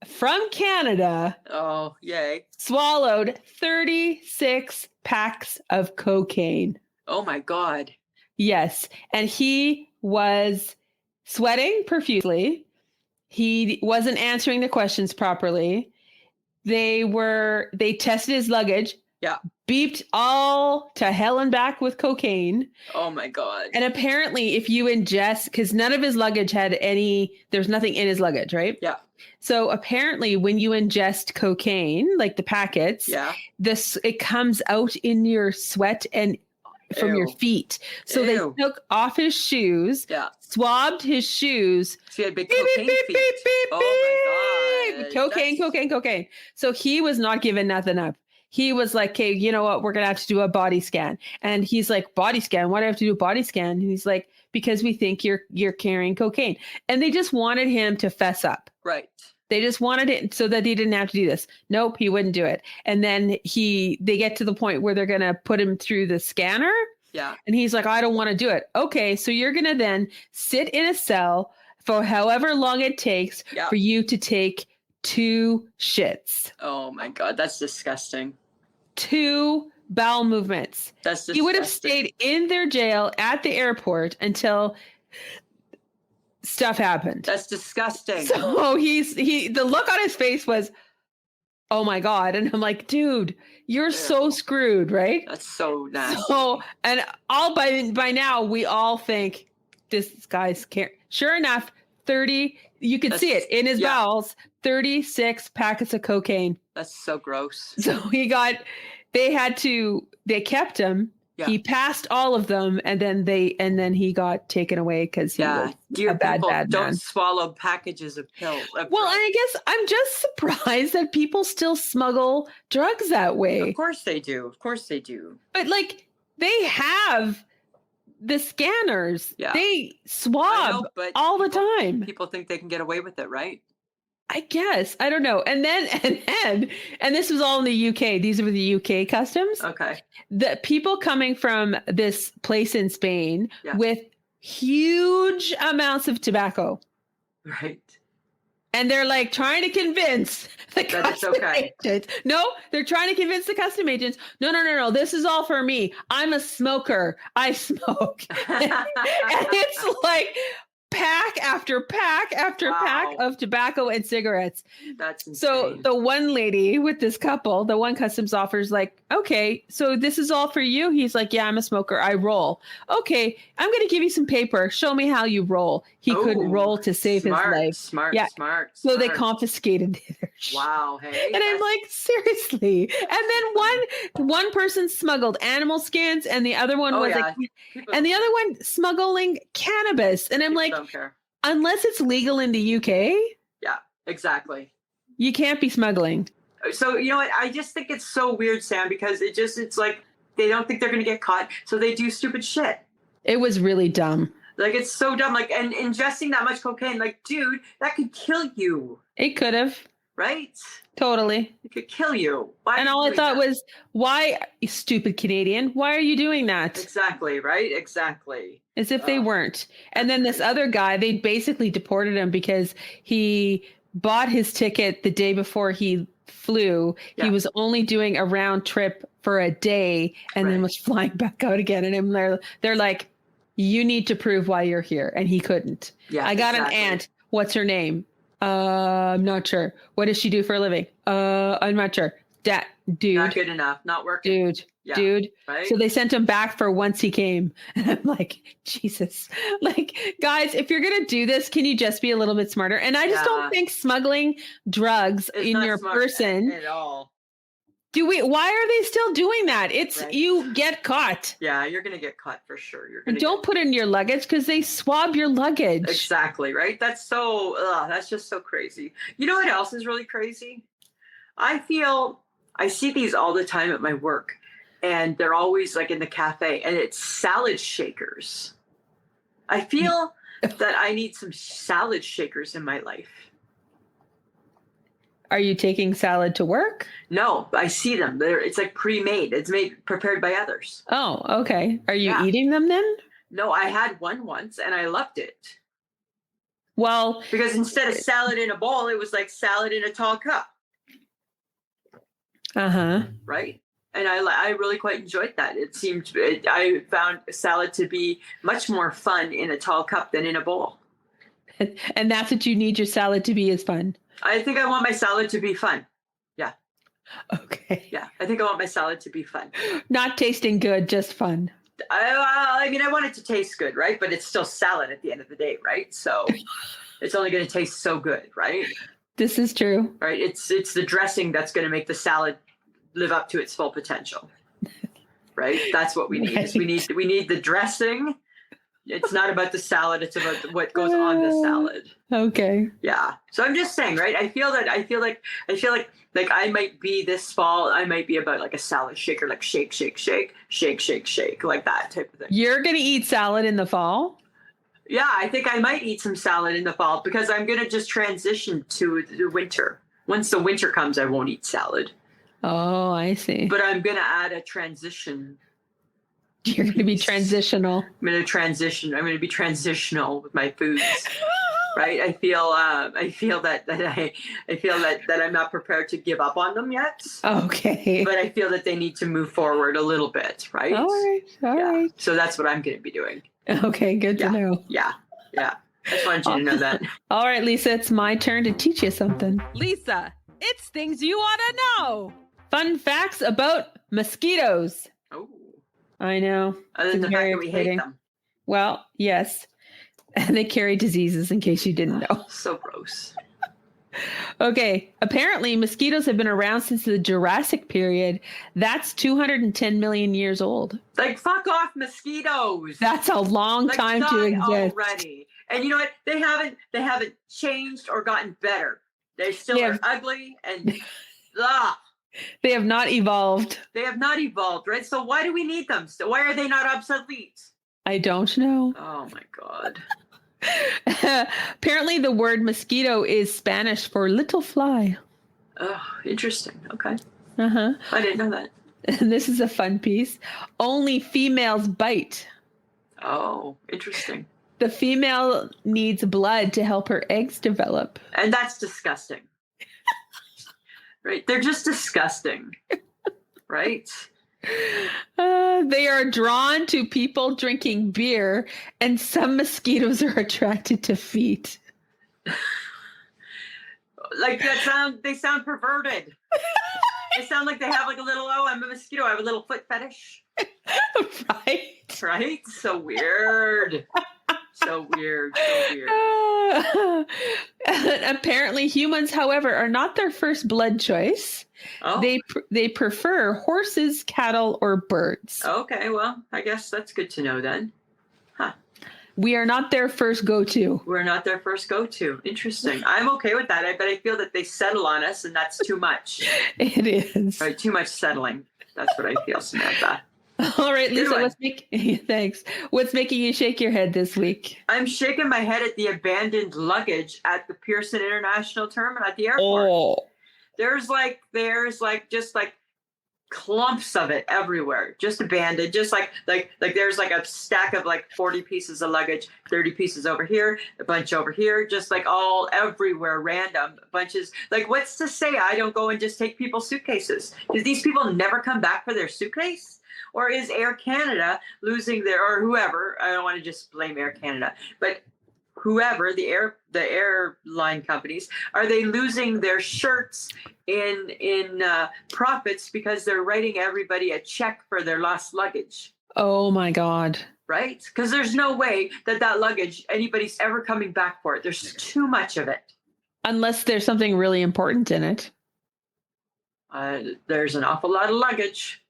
from Canada. Oh, yay. Swallowed 36 packs of cocaine. Oh my God. Yes. And he was sweating profusely. He wasn't answering the questions properly. They tested his luggage. Yeah. Beeped all to hell and back with cocaine. Oh my God. And apparently if you ingest, because none of his luggage had there's nothing in his luggage, right? Yeah. So apparently when you ingest cocaine, like the packets, it comes out in your sweat and from your feet. So they took off his shoes, swabbed his shoes. So he had big cocaine feet. Oh my God. Cocaine. So he was not giving nothing up. He was like, okay, you know what? We're going to have to do a body scan. And he's like, body scan? Why do I have to do a body scan? And he's like, because we think you're carrying cocaine. And they just wanted him to fess up. Right. They just wanted it so that he didn't have to do this. Nope, he wouldn't do it. And then they get to the point where they're going to put him through the scanner. Yeah. And he's like, I don't want to do it. Okay, so you're going to then sit in a cell for however long it takes for you to take 2 shits. Oh my God, that's disgusting. 2 bowel movements. That's disgusting. He would have stayed in their jail at the airport until stuff happened. That's disgusting. So the look on his face was, oh my God. And I'm like, dude, you're so screwed, right? That's so nasty. So, and by now we all think this guy's Sure enough, 30, you could see it in his bowels, 36 packets of cocaine. That's so gross. So they kept him. Yeah. He passed all of them, and then he got taken away because he was Dear a bad don't man. swallow packages of pills. Well, I guess I'm just surprised that people still smuggle drugs that way. Of course they do. But like, they have the scanners. Yeah. They swab all the time. People think they can get away with it, right? I guess. I don't know. And this was all in the UK. These were the UK customs. Okay. The people coming from this place in Spain with huge amounts of tobacco. Right. And they're like trying to convince the custom agents. No, they're trying to convince the custom agents. No. This is all for me. I'm a smoker. I smoke. And it's like pack after pack after pack of tobacco and cigarettes. That's insane. So the one lady with this couple, the one customs officer is like, okay, so this is all for you? He's like, yeah, I'm a smoker. I roll. Okay, I'm going to give you some paper. Show me how you roll. He couldn't roll to save his life. Smart. So they confiscated their shit. Wow. Hey. And I'm like, seriously. And then one person smuggled animal skins, and the other one and the other one smuggling cannabis. And I'm like, don't care. Unless it's legal in the UK. Yeah, exactly. You can't be smuggling. So, you know what? I just think it's so weird, Sam, because it's like they don't think they're going to get caught. So they do stupid shit. It was really dumb. Like, it's so dumb. Like, and ingesting that much cocaine, like, dude, that could kill you. It could have. Right? Totally. It could kill you. And all I thought was, why, you stupid Canadian, why are you doing that? Exactly, right? Exactly. As if they weren't. And then this other guy, they basically deported him because he bought his ticket the day before he flew. Yeah. He was only doing a round trip for a day and then was flying back out again. And they're like, you need to prove why you're here. And he couldn't. Yeah, I got an aunt. What's her name? I'm not sure. What does she do for a living? I'm not sure. Dude. Not good enough. Not working. Dude. Right? So they sent him back for once he came. And I'm like, Jesus. Like, guys, if you're going to do this, can you just be a little bit smarter? And I just don't think smuggling drugs in your person at all. Why are they still doing that? It's you get caught. Yeah, you're going to get caught for sure. And don't put it in your luggage because they swab your luggage. Exactly, right? That's just so crazy. You know what else is really crazy? I see these all the time at my work, and they're always like in the cafe, and it's salad shakers. I feel that I need some salad shakers in my life. Are you taking salad to work? No, I see them. It's like pre-made. It's prepared by others. Oh, okay. Are you eating them then? No, I had one once and I loved it. Well, because instead of salad in a bowl, it was like salad in a tall cup. Right? And I really quite enjoyed that. I found salad to be much more fun in a tall cup than in a bowl. And that's what you need your salad to be, is fun. I think I want my salad to be fun. Yeah. Okay. Yeah. I think I want my salad to be fun. Not tasting good, just fun. I mean, I want it to taste good, right? But it's still salad at the end of the day, right? So it's only going to taste so good, right? This is true. Right. It's the dressing that's going to make the salad live up to its full potential. Right? That's what we need. Right. We need the dressing. It's not about the salad. It's about what goes on the salad. Okay. Yeah. So I'm just saying, right? I feel like I might be this fall. I might be about like a salad shaker, like shake, shake, shake, shake, shake, shake, like that type of thing. You're going to eat salad in the fall? Yeah, I think I might eat some salad in the fall because I'm going to just transition to the winter. Once the winter comes, I won't eat salad. Oh, I see. But I'm going to add a transition. You're going to be transitional. I'm going to transition. I'm going to be transitional with my foods, right? I feel that I'm not prepared to give up on them yet. Okay. But I feel that they need to move forward a little bit, right? All right. So that's what I'm going to be doing. Okay, good to know. Yeah. I just wanted you to know that. All right, Lisa, it's my turn to teach you something. Lisa, it's things you ought to know. Fun facts about mosquitoes. Oh. I know. Other than the fact that we hate them. Well, yes. And they carry diseases, in case you didn't know. So gross. Okay. Apparently, mosquitoes have been around since the Jurassic period. That's 210 million years old. Like, fuck off, mosquitoes. That's a long time to die exist. already. And you know what? They haven't changed or gotten better. They still are ugly and They have not evolved. They have not evolved, right? So why do we need them? So why are they not obsolete? I don't know. Oh my God. Apparently, the word mosquito is Spanish for little fly. Oh, interesting. Okay. Uh-huh. I didn't know that. And this is a fun piece. Only females bite. Oh, interesting. The female needs blood to help her eggs develop. And that's disgusting. Right? They're just disgusting. Right? They are drawn to people drinking beer, and some mosquitoes are attracted to feet. Like they sound perverted. They sound like they have like a little, I'm a mosquito, I have a little foot fetish. Right? Right? So weird. So weird. Apparently, humans, however, are not their first blood choice. Oh. They prefer horses, cattle, or birds. Okay, well, I guess that's good to know then. Huh. We are not their first go-to. We're not their first go-to. Interesting. I'm okay with that. But I feel that they settle on us, and that's too much. It is. Right, too much settling. That's what I feel, Samantha. All right, Lisa, thanks. What's making you shake your head this week? I'm shaking my head at the abandoned luggage at the Pearson International Terminal at the airport. Oh. There's just clumps of it everywhere, just abandoned, just like there's like a stack of like 40 pieces of luggage, 30 pieces over here, a bunch over here, just like all everywhere, random bunches. Like, what's to say I don't go and just take people's suitcases? Because these people never come back for their suitcase? Or is Air Canada losing or whoever, I don't want to just blame Air Canada, but whoever, the airline companies, are they losing their shirts in profits because they're writing everybody a check for their lost luggage? Oh my God. Right? Because there's no way that luggage, anybody's ever coming back for it. There's too much of it. Unless there's something really important in it. There's an awful lot of luggage.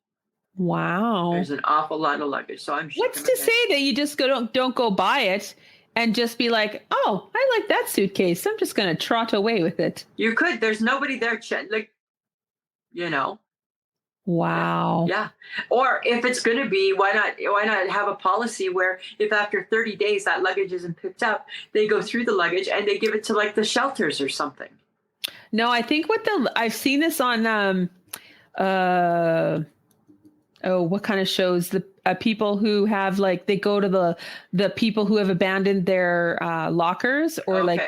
Wow. There's an awful lot of luggage. So I'm What's to say that you just don't go buy it and just be like, oh, I like that suitcase. I'm just going to trot away with it. You could. There's nobody there. Wow. Yeah. Or if it's going to be, why not have a policy where if after 30 days that luggage isn't picked up, they go through the luggage and they give it to like the shelters or something. No, I think I've seen this on, what kind of shows? The people who have they go to the people who have abandoned their lockers or like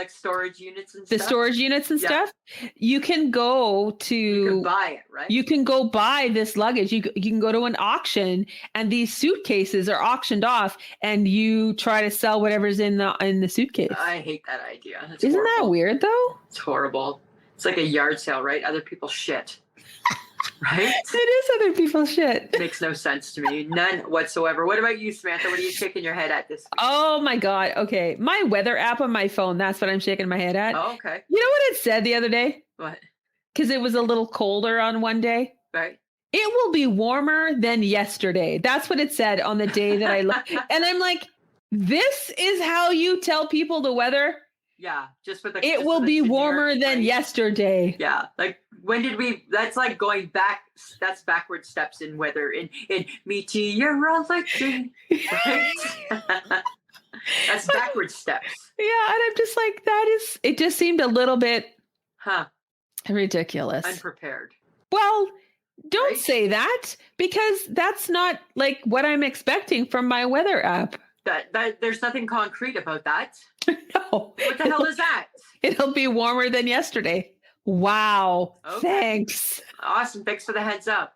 storage units and stuff. The storage units and stuff. You can go to. You can buy it, right? You can go buy this luggage. You can go to an auction, and these suitcases are auctioned off, and you try to sell whatever's in the suitcase. I hate that idea. Isn't that weird though? It's horrible. It's like a yard sale, right? Other people's shit. Right? It is other people's shit. Makes no sense to me. None whatsoever. What about you, Samantha? What are you shaking your head at this week? Oh my God. Okay. My weather app on my phone, that's what I'm shaking my head at. Oh, okay. You know what it said the other day? What? Because it was a little colder on one day. Right. It will be warmer than yesterday. That's what it said on the day that I looked. And I'm like, this is how you tell people the weather? Yeah, it will be warmer than yesterday. Yeah, like when did we? That's like going back. That's backward steps in weather in meteorology. Right? That's backward steps. Yeah, and I'm just like, it just seemed a little bit, ridiculous. Unprepared. Well, don't say that, because that's not like what I'm expecting from my weather app. That there's nothing concrete about that. No. What the hell is that? It'll be warmer than yesterday. Wow. Okay. Thanks. Awesome. Thanks for the heads up.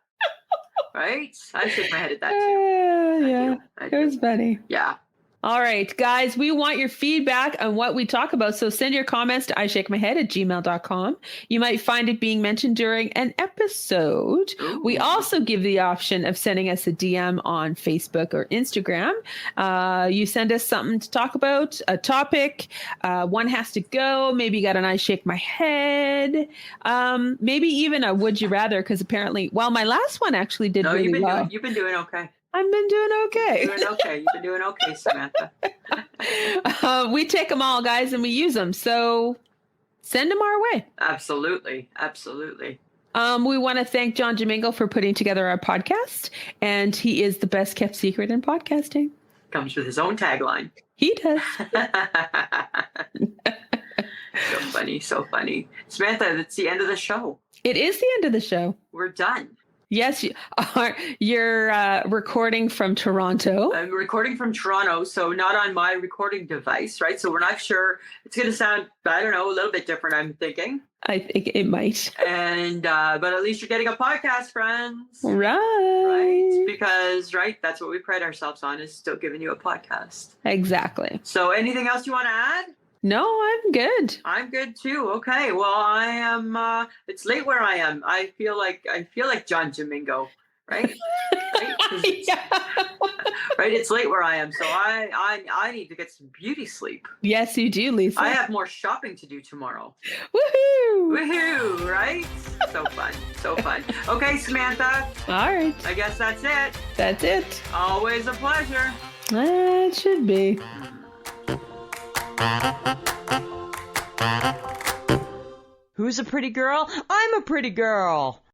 Right? I shake my head at that too. Yeah. It was funny. Yeah. All right, guys, we want your feedback on what we talk about. So send your comments to ishakemyhead@gmail.com. You might find it being mentioned during an episode. Ooh. We also give the option of sending us a DM on Facebook or Instagram. You send us something to talk about, a topic. One has to go. Maybe you got an I Shake My Head. Maybe even a Would You Rather, because apparently, well, my last one actually did really well. You've been doing okay. I've been doing okay. You've been doing okay, Samantha. We take them all, guys, and we use them. So send them our way. Absolutely. We want to thank John Domingo for putting together our podcast, and he is the best kept secret in podcasting. Comes with his own tagline. He does. So funny. Samantha, that's the end of the show. It is the end of the show. We're done. Yes, you're recording from Toronto. I'm recording from Toronto, so not on my recording device, right? So we're not sure. It's going to sound, I don't know, a little bit different, I'm thinking. I think it might. And but at least you're getting a podcast, friends. Right. Because, that's what we pride ourselves on, is still giving you a podcast. Exactly. So anything else you want to add? No, I'm good. I'm good too. Okay. Well, I am. It's late where I am. I feel like John Domingo, right? Yeah. Right. It's late where I am, so I need to get some beauty sleep. Yes, you do, Lisa. I have more shopping to do tomorrow. Woohoo! Right? So fun. Okay, Samantha. All right. I guess that's it. That's it. Always a pleasure. It should be. Who's a pretty girl? I'm a pretty girl.